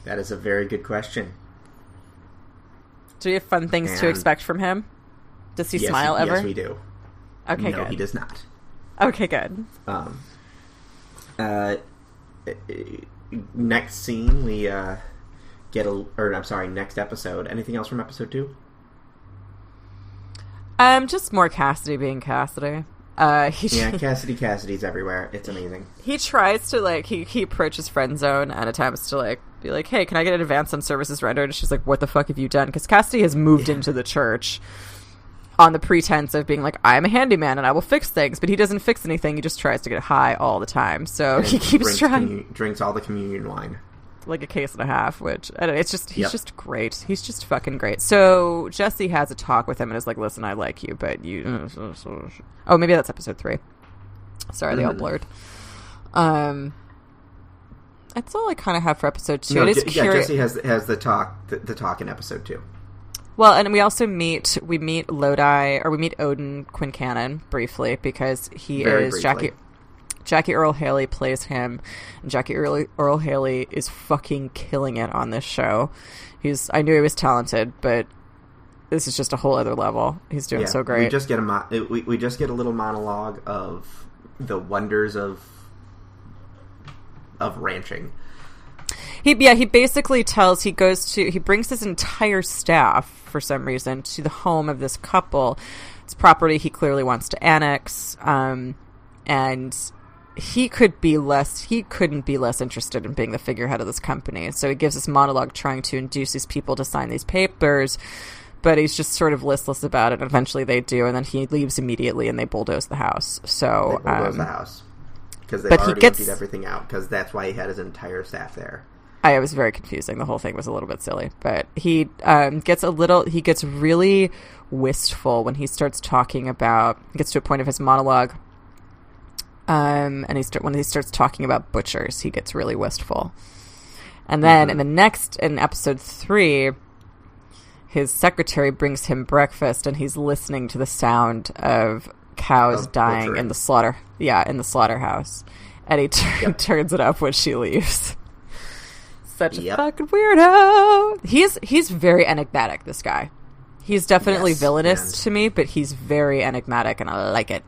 That is a very good question. Do we have fun things to expect from him? Does he smile ever? Yes, we do. Okay, no, good. He does not. Okay, good. Next scene, we next episode. Anything else from episode 2? Just more Cassidy being Cassidy. Cassidy's everywhere. It's amazing. He tries to, he approaches friend zone and attempts to, be like, hey, can I get an advance on services rendered? And she's like, what the fuck have you done? Because Cassidy has moved into the church on the pretense of being like, I'm a handyman and I will fix things, but he doesn't fix anything. He just tries to get high all the time. So he keeps trying. Drinks all the communion wine. Like a case and a half, which, I don't know, he's just great. He's just fucking great. So Jesse has a talk with him and is like, listen, I like you, but you... Oh, maybe that's episode 3. Sorry, they all blurred. That's all I kind of have for episode 2. No, Jesse has the talk in episode 2. Well, and we also meet Odin Quincannon briefly, because he is Jackie Earle Haley plays him, and Jackie Earle Haley is fucking killing it on this show. I knew he was talented, but this is just a whole other level. He's doing so great. We just get a little monologue of the wonders of ranching. He basically he brings his entire staff for some reason to the home of this couple. It's property he clearly wants to annex, and he couldn't be less interested in being the figurehead of this company. So he gives this monologue trying to induce these people to sign these papers, but he's just sort of listless about it. And eventually they do, and then he leaves immediately, and they bulldoze the house. So they bulldoze the house because they've already emptied everything out. Because that's why he had his entire staff there. It was very confusing. The whole thing was a little bit silly, but he gets really wistful when he starts talking about. He gets to a point of his monologue. And when he starts talking about butchers, he gets really wistful. And then in episode 3, his secretary brings him breakfast, and he's listening to the sound of cows dying butchering. in the slaughterhouse. And he turns it up when she leaves. Such a fucking weirdo. He's very enigmatic, this guy. He's definitely villainous to me, but he's very enigmatic, and I like it.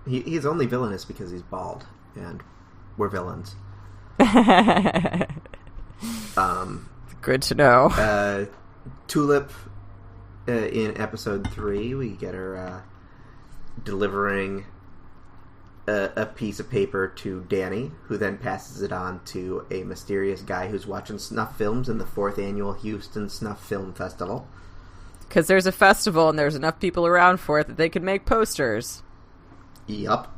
He's only villainous because he's bald, and we're villains. Good to know. Tulip, in episode 3, we get her delivering a piece of paper to Danny, who then passes it on to a mysterious guy who's watching snuff films in the 4th annual Houston Snuff Film Festival. Because there's a festival and there's enough people around for it that they could make posters. Yup.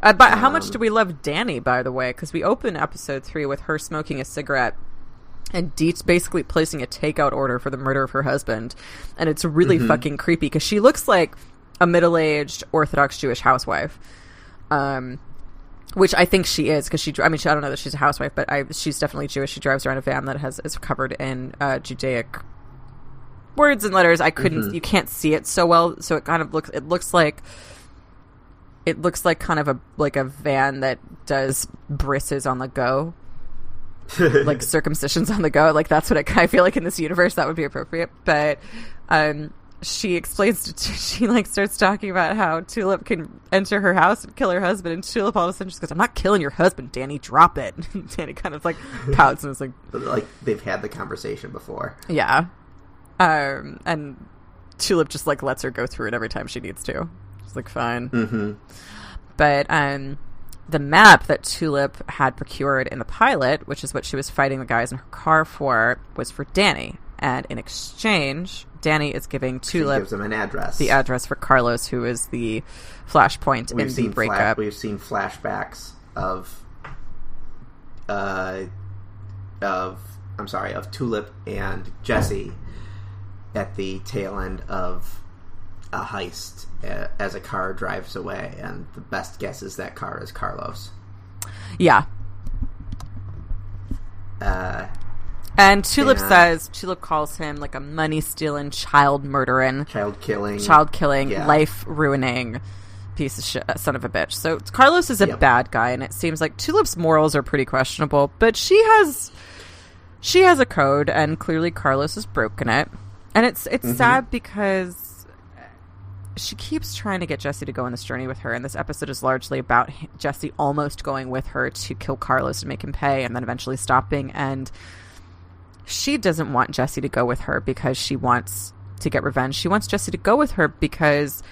But how much do we love Danny, by the way? Because we open episode 3 with her smoking a cigarette And Deet's basically placing a takeout order for the murder of her husband. And it's really fucking creepy because she looks like a middle-aged Orthodox Jewish housewife. Which I think she is, because I don't know that she's a housewife, but she's definitely Jewish. She drives around a van that is covered in Judaic words and letters. You can't see it so well, so it kind of looks like kind of a van that does brisses on the go. Like circumcisions on the go. Like that's what I feel like in this universe that would be appropriate. But she explains she like starts talking about how Tulip can enter her house and kill her husband, and Tulip all of a sudden just goes, "I'm not killing your husband, Danny, drop it." Danny kind of like pouts and is like they've had the conversation before. Yeah. And Tulip just like lets her go through it every time she needs to. She's like, fine. But the map that Tulip had procured in the pilot, which is what she was fighting the guys in her car for, was for Danny. And in exchange, Danny is giving Tulip... She gives him an address. The address for Carlos, who is the flashpoint in the breakup. We've seen flashbacks of Tulip and Jesse at the tail end of a heist as a car drives away, and the best guess is that car is Carlos. Yeah. And Tulip calls him like a money-stealing, child-murdering... Child-killing, yeah. Life-ruining piece of shit, son of a bitch. So Carlos is a bad guy, and it seems like Tulip's morals are pretty questionable, but she has a code, and clearly Carlos has broken it. And it's sad because she keeps trying to get Jesse to go on this journey with her, and this episode is largely about Jesse almost going with her to kill Carlos and make him pay, and then eventually stopping. And she doesn't want Jesse to go with her because she wants to get revenge. She wants Jesse to go with her because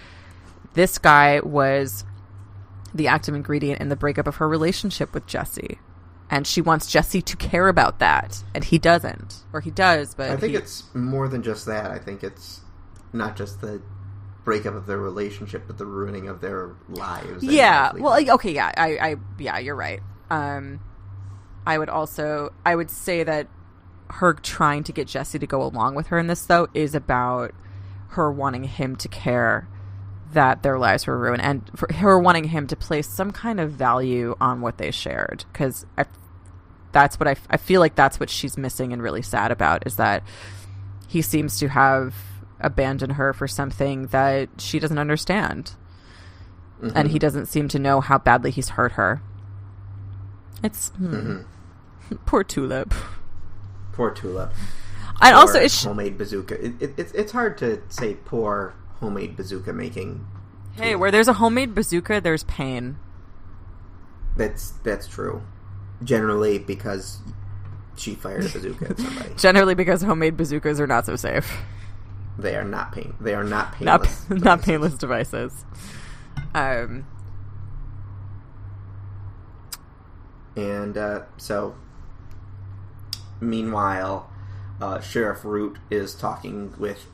this guy was the active ingredient in the breakup of her relationship with Jesse. And she wants Jesse to care about that. And he doesn't. Or he does, but... I think it's more than just that. I think it's not just the breakup of their relationship, but the ruining of their lives. Yeah. Well, okay, yeah. Yeah, you're right. I would say that her trying to get Jesse to go along with her in this, though, is about her wanting him to care that their lives were ruined, and for her wanting him to place some kind of value on what they shared. Because that's what I feel like that's what she's missing and really sad about, is that he seems to have abandoned her for something that she doesn't understand. And he doesn't seem to know how badly he's hurt her. It's... Poor Tulip. Poor Tulip. And also, homemade bazooka. It's hard to say poor homemade bazooka making. Hey, Tulip. Where there's a homemade bazooka, there's pain. That's true. Generally, because she fired a bazooka at somebody. Generally, because homemade bazookas are not so safe. They are not painless. Not painless devices. So, meanwhile, Sheriff Root is talking with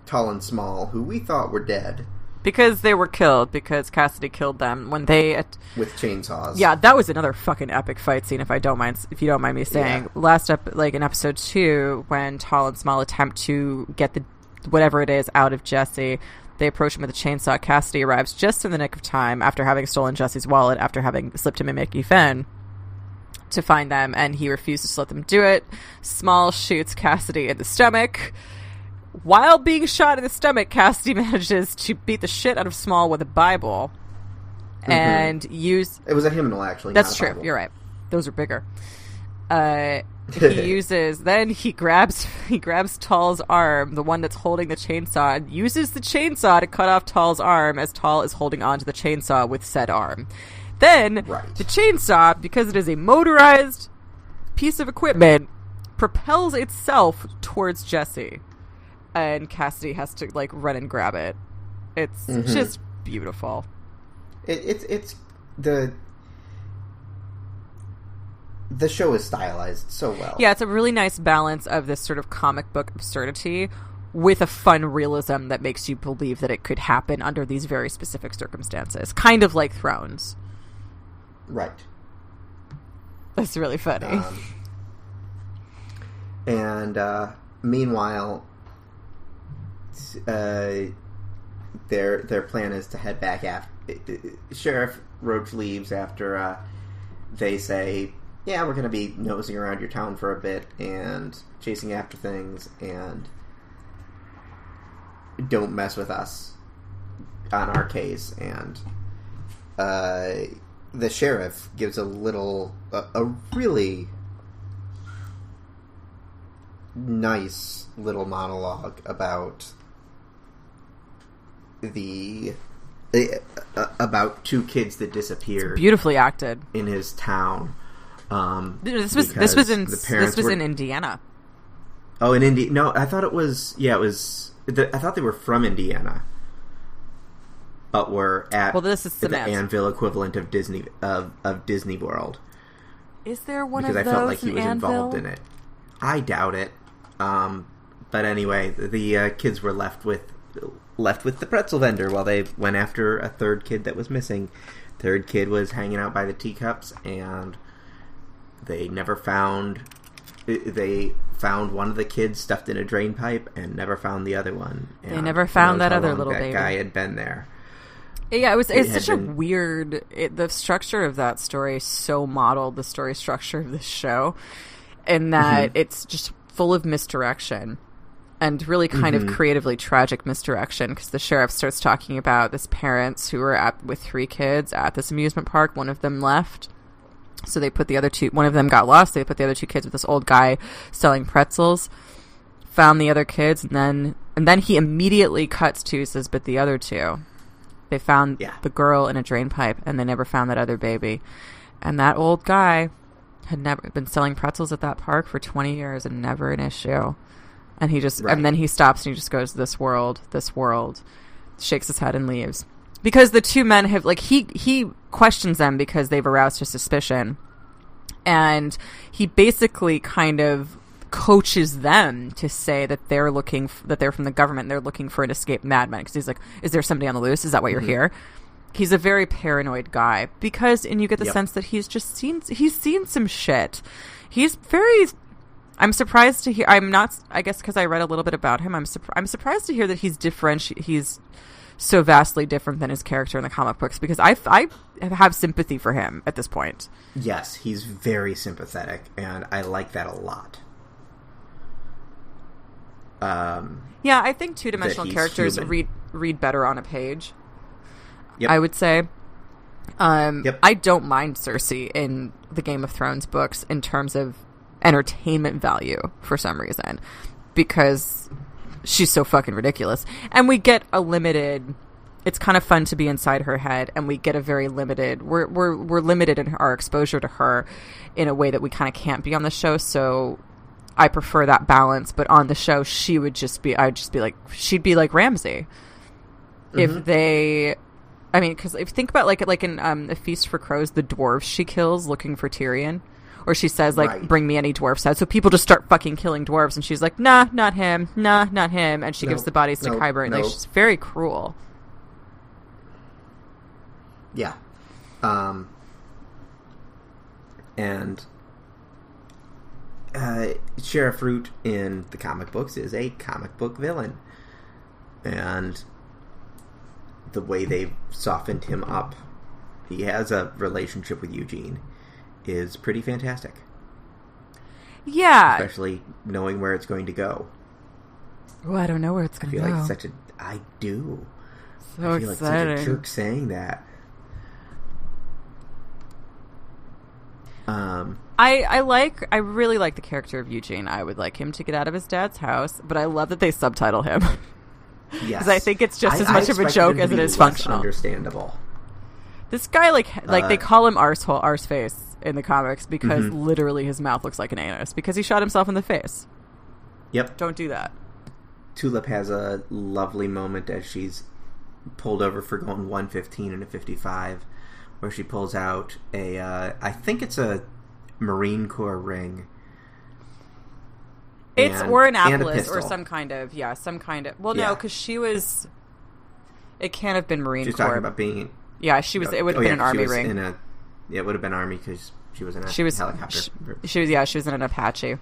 Tall and Small, who we thought were dead. Because they were killed, because Cassidy killed them when they... with chainsaws. Yeah, that was another fucking epic fight scene, if you don't mind me saying. Yeah. In episode 2, when Tall and Small attempt to get the whatever it is out of Jesse, they approach him with a chainsaw. Cassidy arrives just in the nick of time after having stolen Jesse's wallet, after having slipped him a Mickey Finn, to find them, and he refuses to let them do it. Small shoots Cassidy in the stomach. While being shot in the stomach, Cassidy manages to beat the shit out of Small with a Bible. And use... It was a hymnal, actually. That's true. Bible. You're right. Those are bigger. He grabs Tall's arm, the one that's holding the chainsaw, and uses the chainsaw to cut off Tall's arm as Tall is holding onto the chainsaw with said arm. Then, the chainsaw, because it is a motorized piece of equipment, propels itself towards Jesse. And Cassidy has to, run and grab it. It's just beautiful. It's the show is stylized so well. Yeah, it's a really nice balance of this sort of comic book absurdity with a fun realism that makes you believe that it could happen under these very specific circumstances. Kind of like Thrones. Right. That's really funny. And meanwhile, their plan is to head back after. Sheriff Roach leaves after they say, yeah, we're going to be nosing around your town for a bit and chasing after things, and don't mess with us on our case. And the sheriff gives a really nice little monologue about about two kids that disappeared. It's beautifully acted in his town. This was in Indiana. Oh, in Indiana? No, I thought it was. Yeah, it was. I thought they were from Indiana, but were at this is the Anvil equivalent of Disney Disney World. Is there one because of those? Because I felt like he was Anvil? Involved in it. I doubt it. But anyway, the kids were left with the pretzel vendor while they went after a third kid that was missing. Third kid was hanging out by the teacups, and they never found. They found one of the kids stuffed in a drain pipe, and never found the other one. And they never found that other little that baby. Guy had been there. Yeah, it's such a weird. The structure of that story so modeled the story structure of this show, in that it's just full of misdirection. And really kind of creatively tragic misdirection, because the sheriff starts talking about this parents who were with 3 kids at this amusement park. One of them left. So they put the other 2... One of them got lost. They put the other 2 kids with this old guy selling pretzels. Found the other kids. And then he immediately cuts to, says, but the other 2. They found the girl in a drain pipe, and they never found that other baby. And that old guy had never been selling pretzels at that park for 20 years and never an issue. And he just, and then he stops and he just goes, this world, shakes his head and leaves. Because the 2 men have, like, he questions them because they've aroused his suspicion. And he basically kind of coaches them to say that they're from the government and they're looking for an escaped madman. Because he's like, is there somebody on the loose? Is that why you're here? He's a very paranoid guy. And you get the sense that he's seen some shit. He's very... I'm surprised to hear. I'm not. I guess because I read a little bit about him. I'm surprised to hear that he's He's so vastly different than his character in the comic books. Because I have sympathy for him at this point. Yes, he's very sympathetic, and I like that a lot. Yeah, I think 2-dimensional characters read better on a page. Yep. I would say. I don't mind Cersei in the Game of Thrones books in terms of entertainment value for some reason, because she's so fucking ridiculous, and we get a limited. It's kind of fun to be inside her head, and we get a very limited. We're limited in our exposure to her in a way that we kind of can't be on the show. So I prefer that balance. But on the show, she would just be. I'd just be like, she'd be like Ramsay. If they. I mean, because if you think about like in A Feast for Crows, the dwarves she kills looking for Tyrion. Or she says, like, bring me any dwarf's head. So people just start fucking killing dwarves. And she's like, nah, not him. Nah, not him. And she gives the bodies to Qyburn. And like, she's very cruel. Yeah. And Sheriff Root in the comic books is a comic book villain. And the way they've softened him up, he has a relationship with Eugene, is pretty fantastic. Yeah. Especially knowing where it's going to go. Oh, I don't know where it's going to go. I do. So I feel exciting. like such a jerk saying that. I really like the character of Eugene. I would like him to get out of his dad's house, but I love that they subtitle him. Yes. Because I think it's just as much of a joke as it is functional. Understandable. This guy, like they call him Arseface in the comics because literally his mouth looks like an anus because he shot himself in the face. Yep. Don't do that. Tulip has a lovely moment as she's pulled over for going 115 and a 55, where she pulls out I think it's a Marine Corps ring. Or Annapolis or some kind of. Well, no, because she was. It can't have been Marine Corps. She's talking about being. Yeah, she was. It would have been an Army ring. It would have been Army because she was in a helicopter. She was in an Apache.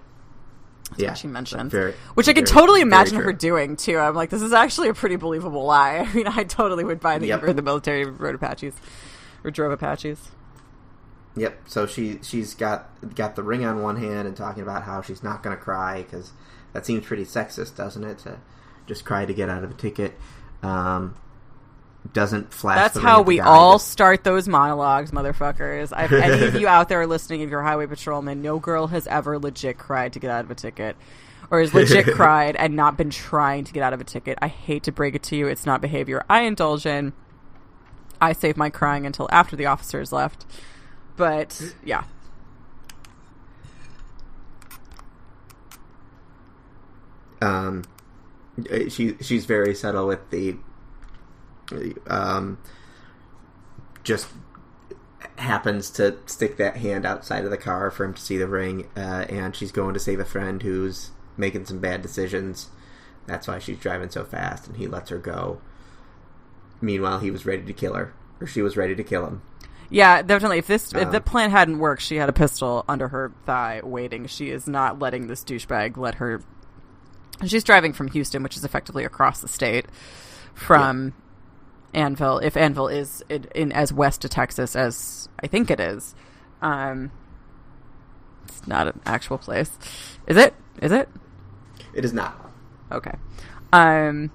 That's what she mentioned. Which I could totally imagine her doing, too. I'm like, this is actually a pretty believable lie. I mean, I totally would buy that you were in the military rode Apaches. Or drove Apaches. Yep, so she's got the ring on one hand and talking about how she's not going to cry, because that seems pretty sexist, doesn't it? To just cry to get out of a ticket. Doesn't flash. That's how we all start those monologues, motherfuckers. If any of you out there are listening, if you're a highway patrolman, no girl has ever legit cried to get out of a ticket. Or has legit cried and not been trying to get out of a ticket. I hate to break it to you. It's not behavior I indulge in. I save my crying until after the officers left. But, yeah. She's very subtle with the just happens to stick that hand outside of the car for him to see the ring, and she's going to save a friend who's making some bad decisions. That's why she's driving so fast, and he lets her go. Meanwhile, he was ready to kill her, or she was ready to kill him. Yeah, definitely. If the plan hadn't worked, she had a pistol under her thigh waiting. She is not letting this douchebag let her. She's driving from Houston, which is effectively across the state from Anvil. If Anvil is in as west of Texas as I think it is, it's not an actual place. Is it? Is it? It is not. Okay. And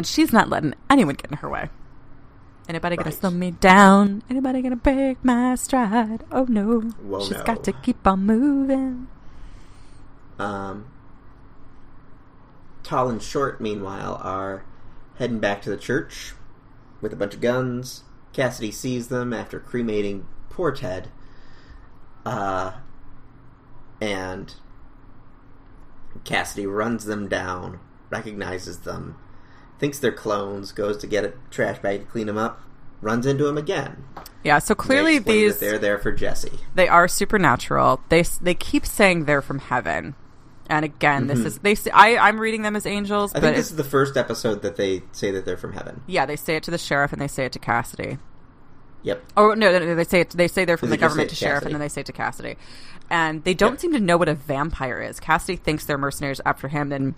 she's not letting anyone get in her way. Anybody gonna slow me down? Anybody gonna break my stride? Oh no. Well, she's got to keep on moving. Tall and Short, meanwhile, are heading back to the church with a bunch of guns. Cassidy sees them after cremating poor Ted. And Cassidy runs them down, recognizes them, thinks they're clones, goes to get a trash bag to clean them up, runs into them again. Yeah, so clearly they're there for Jesse. They are supernatural. They keep saying they're from heaven. And again, I'm reading them as angels. I think this is the first episode that they say that they're from heaven. Yeah, they say it to the sheriff and they say it to Cassidy. Yep. Oh no, they say they're from the government to sheriff, and then they say it to Cassidy. And they don't seem to know what a vampire is. Cassidy thinks they're mercenaries after him, and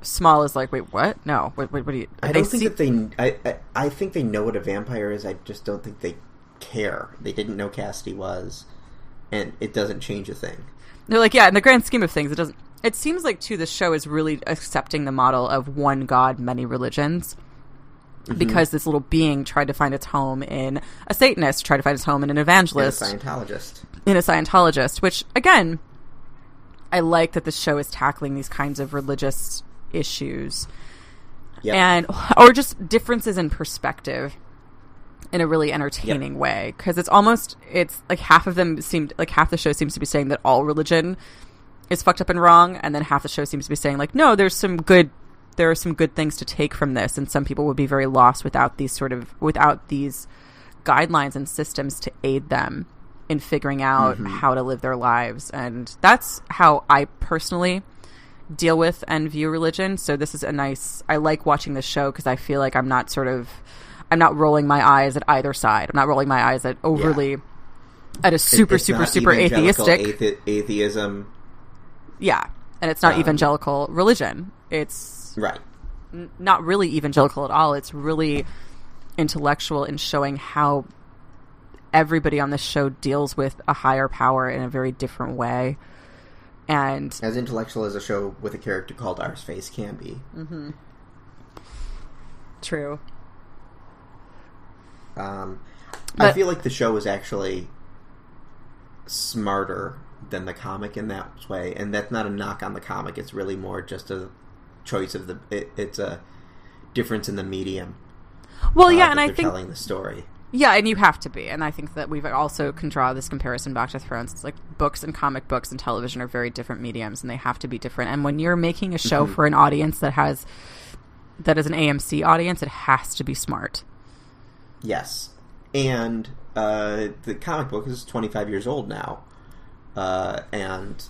Small is like, wait, what? No, what do you? I think they know what a vampire is. I just don't think they care. They didn't know Cassidy was, and it doesn't change a thing. They're like, yeah, in the grand scheme of things, it doesn't. It seems like, too, the show is really accepting the model of one god, many religions. Mm-hmm. Because this little being tried to find its home in a Satanist, tried to find its home in an evangelist. In a Scientologist. Which, again, I like that the show is tackling these kinds of religious issues. Yep. Or just differences in perspective in a really entertaining way. Because it's like half the show seems to be saying that all religion is fucked up and wrong, and then half the show seems to be saying, like, no, there are some good things to take from this, and some people would be very lost without these guidelines and systems to aid them in figuring out how to live their lives. And that's how I personally deal with and view religion. So this is I like watching this show because I feel like I'm not rolling my eyes at either side. I'm not rolling my eyes at overly at a super atheistic atheism. Yeah, and it's not evangelical religion. It's not really evangelical at all. It's really intellectual in showing how everybody on this show deals with a higher power in a very different way. And as intellectual as a show with a character called Arseface can be. Mm-hmm. True. I feel like the show is actually smarter than the comic in that way, and that's not a knock on the comic. It's really more just a choice of it's a difference in the medium. Well, yeah, and I think telling the story. Yeah, and you have to be, and I think that we also can draw this comparison back to Thrones. It's like books and comic books and television are very different mediums, and they have to be different. And when you're making a show for an audience that is an AMC audience, it has to be smart. Yes, and the comic book is 25 years old now. And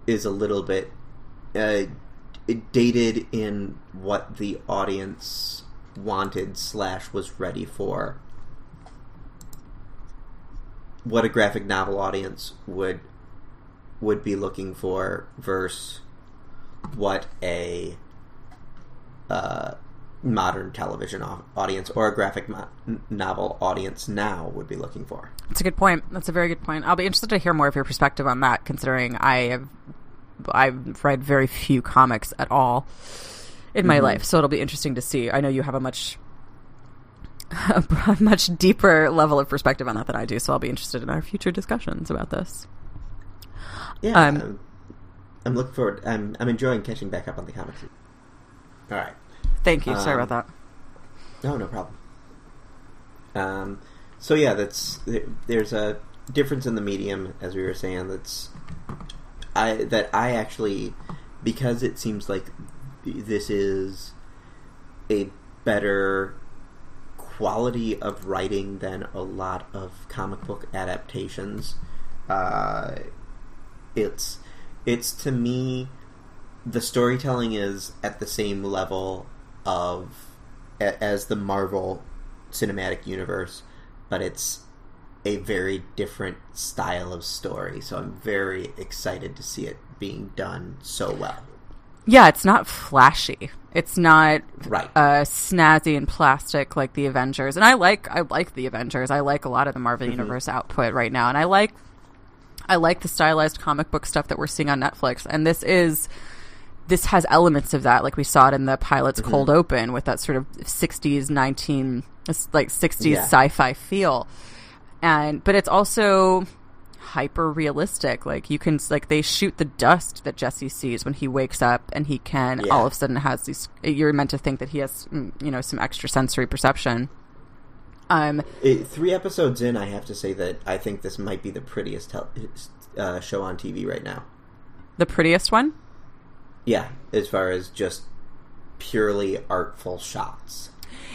is a little bit dated in what the audience wanted / was ready for. What a graphic novel audience would would be looking for versus what a modern television audience or a graphic novel audience now would be looking for. That's a good point. That's a very good point. I'll be interested to hear more of your perspective on that, considering I've read very few comics at all in my life, so it'll be interesting to see. I know you have a much deeper level of perspective on that than I do, so I'll be interested in our future discussions about this. Yeah, I'm looking forward. I'm enjoying catching back up on the comics. All right. Thank you. Sorry about that. No problem. So yeah, there's a difference in the medium, as we were saying. I actually, because it seems like this is a better quality of writing than a lot of comic book adaptations. It's to me, the storytelling is at the same level as the Marvel Cinematic Universe, but it's a very different style of story. So I'm very excited to see it being done so well. Yeah, it's not flashy. It's not right. Snazzy and plastic like the Avengers. And I like the Avengers. I like a lot of the Marvel Universe output right now, and I like the stylized comic book stuff that we're seeing on Netflix. And this has elements of that, like we saw it in the pilot's cold open with that sort of 60s 60s sci-fi feel. But it's also hyper realistic. Like they shoot the dust that Jesse sees when he wakes up, and he can all of a sudden has these. You're meant to think that he has, some extra sensory perception. 3 episodes in, I have to say that I think this might be the prettiest show on TV right now. The prettiest one? Yeah, as far as just purely artful shots.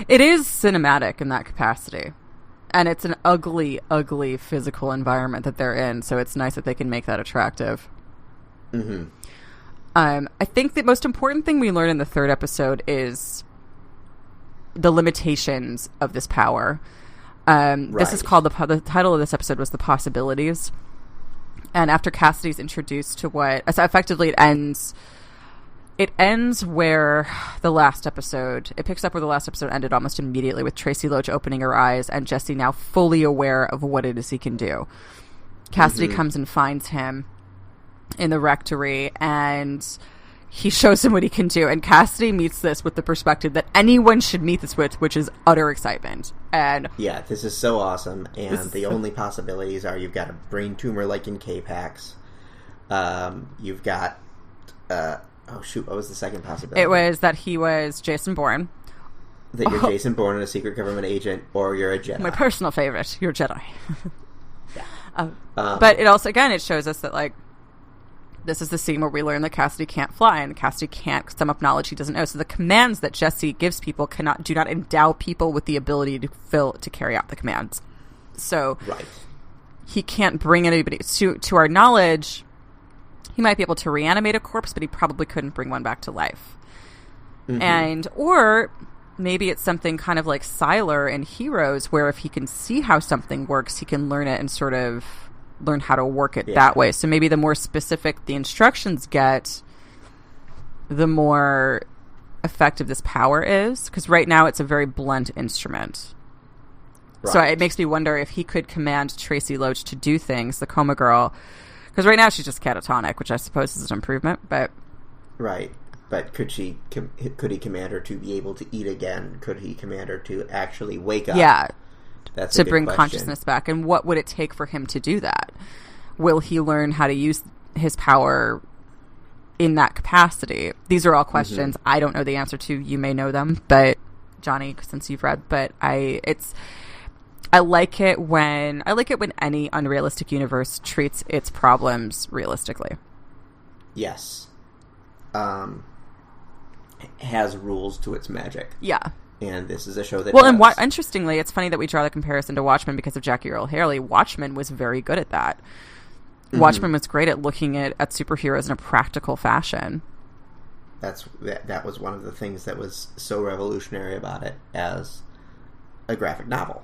It is cinematic in that capacity. And it's an ugly, ugly physical environment that they're in, so it's nice that they can make that attractive. Mm-hmm. I think the most important thing we learn in the 3rd episode is the limitations of this power. Right. This is called, the title of this episode was The Possibilities. And after Cassidy's introduced to so effectively it ends where the last episode, it picks up where the last episode ended almost immediately, with Tracy Loach opening her eyes and Jesse now fully aware of what it is he can do. Cassidy comes and finds him in the rectory, and he shows him what he can do. And Cassidy meets this with the perspective that anyone should meet this with, which is utter excitement. And yeah, this is so awesome. And the only possibilities are you've got a brain tumor like in K-Pax. You've got... what was the second possibility? It was that he was Jason Bourne. That you're Jason Bourne and a secret government agent, or you're a Jedi. My personal favorite, you're a Jedi. Yeah. But it also, again, it shows us that, like, this is the scene where we learn that Cassidy can't fly, and Cassidy can't sum up knowledge he doesn't know. So the commands that Jesse gives people do not endow people with the ability to carry out the commands. So he can't bring anybody to our knowledge. He might be able to reanimate a corpse, but he probably couldn't bring one back to life. Or maybe it's something kind of like Sylar in Heroes, where if he can see how something works, he can learn it and sort of learn how to work it that way. So maybe the more specific the instructions get, the more effective this power is. Because right now it's a very blunt instrument. Right. So it makes me wonder if he could command Tracy Loach to do things, the coma girl. Because right now she's just catatonic, which I suppose is an improvement, but... Right. But could he command her to be able to eat again? Could he command her to actually wake up? Yeah. That's to bring consciousness back. And what would it take for him to do that? Will he learn how to use his power in that capacity? These are all questions I don't know the answer to. You may know them, but Johnny, since you've read, but I like it when any unrealistic universe treats its problems realistically. Yes. Has rules to its magic. Yeah. And this is a show that and interestingly, it's funny that we draw the comparison to Watchmen because of Jackie Earle Haley. Watchmen was very good at that. Watchmen was great at looking at superheroes in a practical fashion. That was one of the things that was so revolutionary about it as a graphic novel.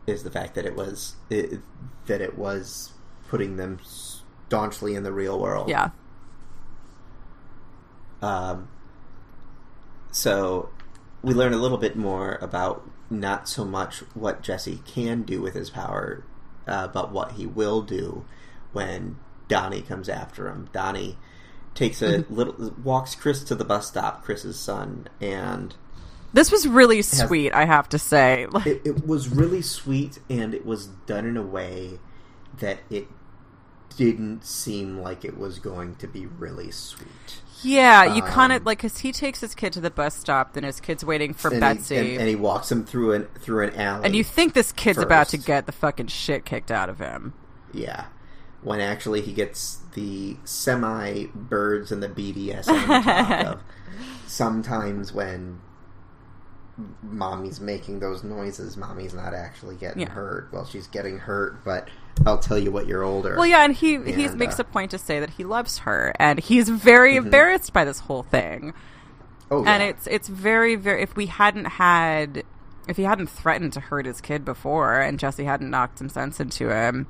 is the fact that it was putting them staunchly in the real world. Yeah. So we learn a little bit more about not so much what Jesse can do with his power, but what he will do when Donnie comes after him. Donnie takes walks Chris to the bus stop, Chris's son, and this was really sweet, I have to say. It was really sweet, and it was done in a way that it didn't seem like it was going to be really sweet. Yeah, you kind of, like, because he takes his kid to the bus stop, then his kid's waiting for Betsy. And he walks him through an alley. And you think this kid's about to get the fucking shit kicked out of him. Yeah. When actually he gets the semi-birds and the BDSM on top of. Sometimes when Mommy's making those noises, Mommy's not actually getting hurt. Well, she's getting hurt, but I'll tell you what, you're older. Well, yeah, and he makes a point to say that he loves her, and he's very embarrassed by this whole thing. Oh, yeah. And it's very, very. If he hadn't threatened to hurt his kid before, and Jesse hadn't knocked some sense into him,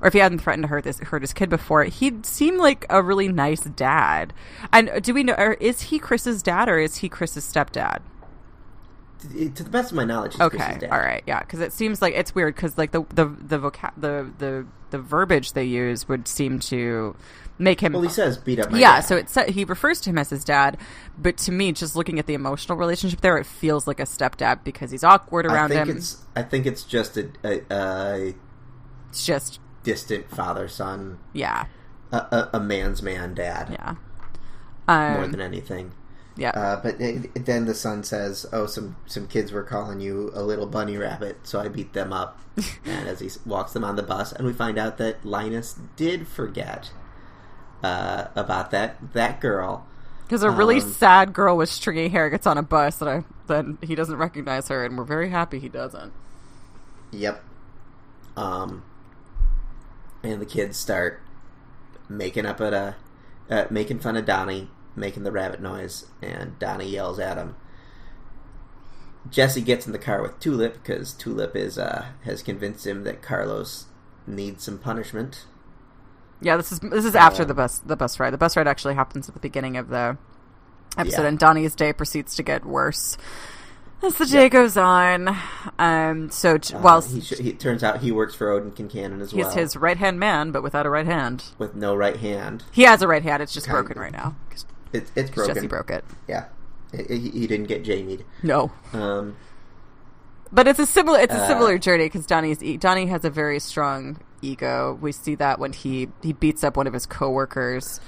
or if he hadn't threatened to hurt his kid before, he'd seem like a really nice dad. And do we know? Or is he Chris's dad, or is he Chris's stepdad? To the best of my knowledge, he's Chris's dad. All right, yeah, because it seems like it's weird because like the verbiage they use would seem to make him. Well, he says beat up my dad. So he refers to him as his dad, but to me, just looking at the emotional relationship there, it feels like a stepdad because he's awkward around him. I think it's just it's just distant father-son. Yeah, a man's man dad. Yeah, more than anything. Yeah. But then the son says, "Oh, some kids were calling you a little bunny rabbit, so I beat them up." And as he walks them on the bus, and we find out that Linus did forget about that girl. Because a really sad girl with stringy hair gets on a bus, and then he doesn't recognize her, and we're very happy he doesn't. Yep. And the kids start making fun of Donnie, making the rabbit noise, and Donnie yells at him. Jesse gets in the car with Tulip because Tulip has convinced him that Carlos needs some punishment. Yeah, this is after the bus ride. The bus ride actually happens at the beginning of the episode, and Donnie's day proceeds to get worse as the day goes on. While he turns out he works for Odin Kincannon as well. He's his right-hand man, but without a right hand. With no right hand. He has a right hand. It's just broken right now. It's broken. Jesse broke it. Yeah, he didn't get Jamie'd. No. But it's a similar journey because Donnie has a very strong ego. We see that when he beats up one of his coworkers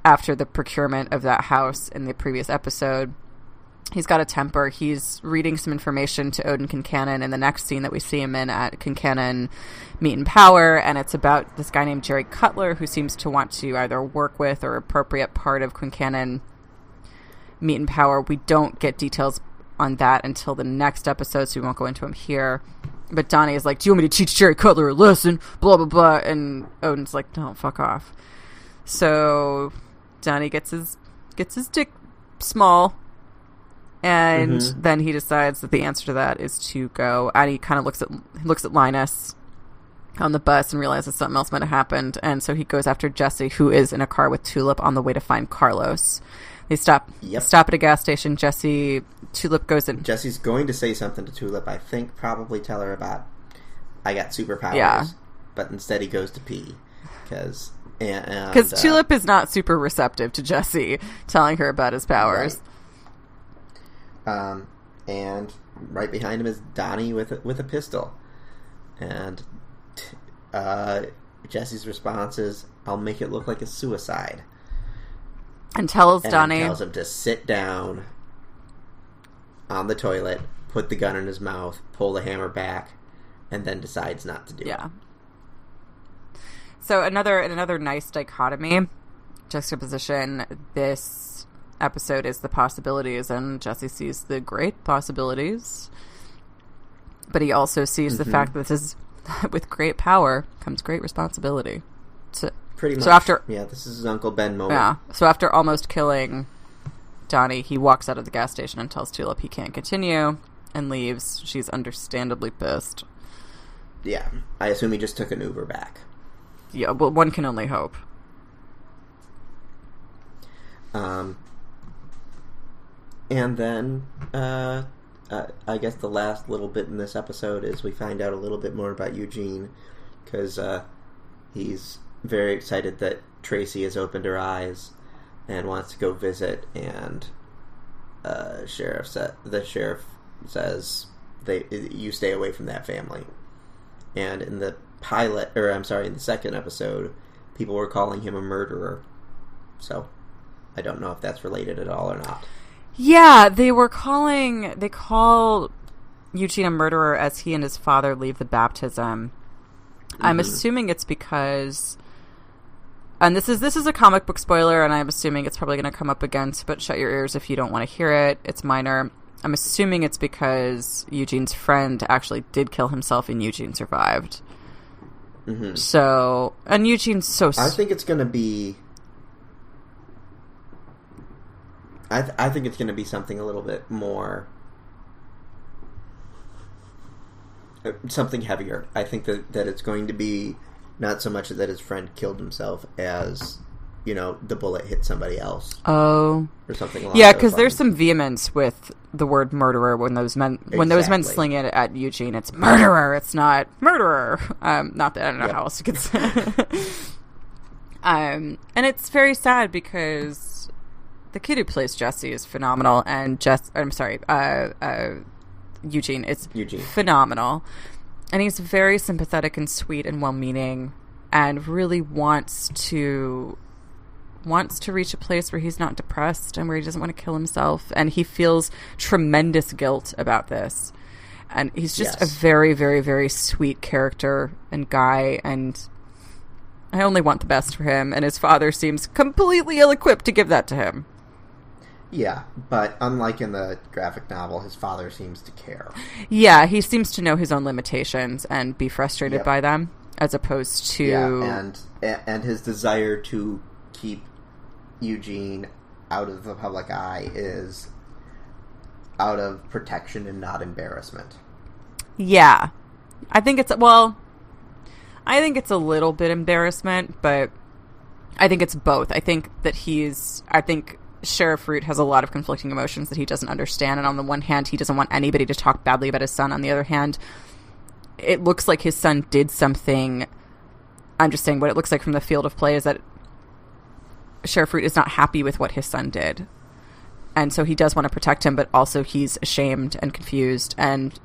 after the procurement of that house in the previous episode. He's got a temper. He's reading some information to Odin Kincannon in the next scene that we see him in at Kincannon Meat and Power, and it's about this guy named Jerry Cutler who seems to want to either work with or appropriate part of Kincannon Meat and Power. We don't get details on that until the next episode, so we won't go into him here. But Donnie is like, "Do you want me to teach Jerry Cutler a lesson?" Blah, blah, blah. And Odin's like, "No, fuck off." So Donnie gets his dick small. And then he decides that the answer to that is to go, and he kind of looks at Linus on the bus and realizes something else might have happened, and so he goes after Jesse, who is in a car with Tulip on the way to find Carlos. They stop at a gas station. Tulip goes in. Jesse's going to say something to Tulip, I think, probably tell her about, I got superpowers, but instead he goes to pee, because Tulip is not super receptive to Jesse telling her about his powers. Right. And right behind him is Donnie with a pistol, and Jesse's response is, "I'll make it look like a suicide," and tells him to sit down on the toilet, put the gun in his mouth, pull the hammer back, and then decides not to do it. Yeah. So another nice dichotomy, juxtaposition. This episode is the possibilities, and Jesse sees the great possibilities, but he also sees the fact that this is, with great power comes great responsibility. Pretty much. So after, this is his Uncle Ben moment. Yeah. So after almost killing Donnie, he walks out of the gas station and tells Tulip he can't continue and leaves. She's understandably pissed. Yeah, I assume he just took an Uber back. Yeah, well, one can only hope. And then, I guess the last little bit in this episode is we find out a little bit more about Eugene, because he's very excited that Tracy has opened her eyes and wants to go visit, and the sheriff says, you stay away from that family. And in the in the second episode, people were calling him a murderer. So, I don't know if that's related at all or not. Yeah, they call Eugene a murderer as he and his father leave the baptism. Mm-hmm. I'm assuming it's because, and this is a comic book spoiler, and I'm assuming it's probably going to come up again, but shut your ears if you don't want to hear it. It's minor. I'm assuming it's because Eugene's friend actually did kill himself and Eugene survived. Mm-hmm. So, and Eugene's so... I think it's going to be... I think it's going to be something a little bit more... something heavier. I think that it's going to be not so much that his friend killed himself as... the bullet hit somebody else. Oh. Or something along Yeah, those because there's lines. some vehemence with the word murderer when those men sling it at Eugene. It's murderer. It's not murderer. Not that I don't know how else you could say it. And it's very sad because the kid who plays Jesse is phenomenal, and Eugene is phenomenal. And he's very sympathetic and sweet and well-meaning and really wants to reach a place where he's not depressed and where he doesn't want to kill himself, and he feels tremendous guilt about this, and he's just a very, very, very sweet character and guy, and I only want the best for him, and his father seems completely ill-equipped to give that to him. Yeah, but unlike in the graphic novel, his father seems to care. Yeah, he seems to know his own limitations and be frustrated by them, as opposed to... Yeah, and his desire to keep Eugene out of the public eye is out of protection and not embarrassment. Yeah. I think it's a little bit embarrassment, but I think it's both. I think Sheriff Root has a lot of conflicting emotions that he doesn't understand, and on the one hand, he doesn't want anybody to talk badly about his son. On the other hand, it looks like his son did something. I'm just saying what it looks like from the field of play is that Sheriff Root is not happy with what his son did. And so he does want to protect him, but also he's ashamed and confused and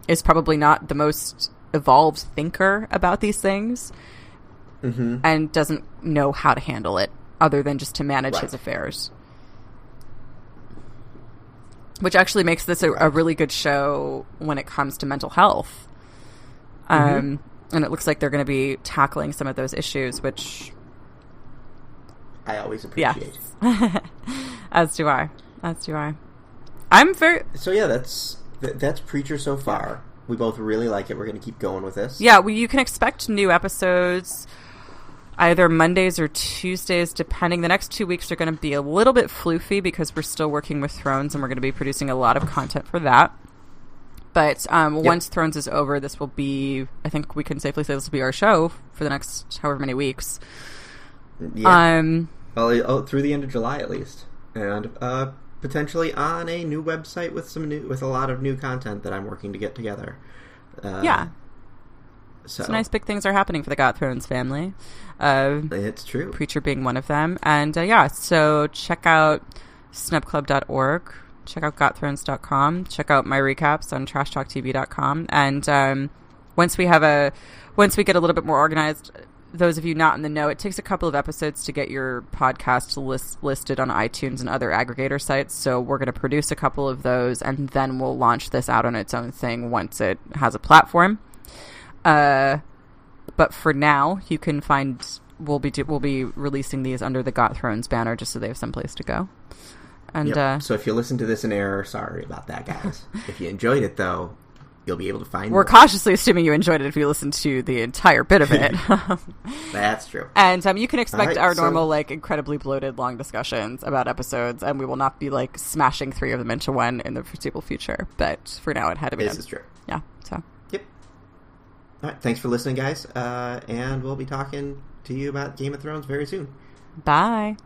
is probably not the most evolved thinker about these things, and doesn't know how to handle it other than just to manage his affairs. Which actually makes this a really good show when it comes to mental health. And it looks like they're going to be tackling some of those issues, which... I always appreciate. Yeah. As do I. I'm very... So yeah, that's Preacher so far. We both really like it. We're going to keep going with this. Yeah, you can expect new episodes either Mondays or Tuesdays, depending. The next 2 weeks are going to be a little bit floofy because we're still working with Thrones, and we're going to be producing a lot of content for that. But once Thrones is over, this will be, I think we can safely say this will be our show for the next however many weeks. Yeah. Well, through the end of July at least. And potentially on a new website with a lot of new content that I'm working to get together. So nice big things are happening for the GoT Thrones family. It's true. Preacher being one of them. And so check out snubclub.org. Check out gotthrones.com. Check out my recaps on trashtalktv.com. And once we get a little bit more organized, those of you not in the know, it takes a couple of episodes to get your podcast listed on iTunes and other aggregator sites. So we're going to produce a couple of those, and then we'll launch this out on its own thing once it has a platform. But for now, you can find we'll be releasing these under the GoT Thrones banner just so they have someplace to go. And so if you listen to this in error, sorry about that, guys. If you enjoyed it, though, you'll be able to find. We're cautiously assuming you enjoyed it if you listened to the entire bit of it. That's true. And you can expect our normal, incredibly bloated, long discussions about episodes, and we will not be smashing 3 of them into one in the foreseeable future. But for now, it had to be. This is true. Yeah. So. Yep. All right, thanks for listening, guys, and we'll be talking to you about Game of Thrones very soon. Bye.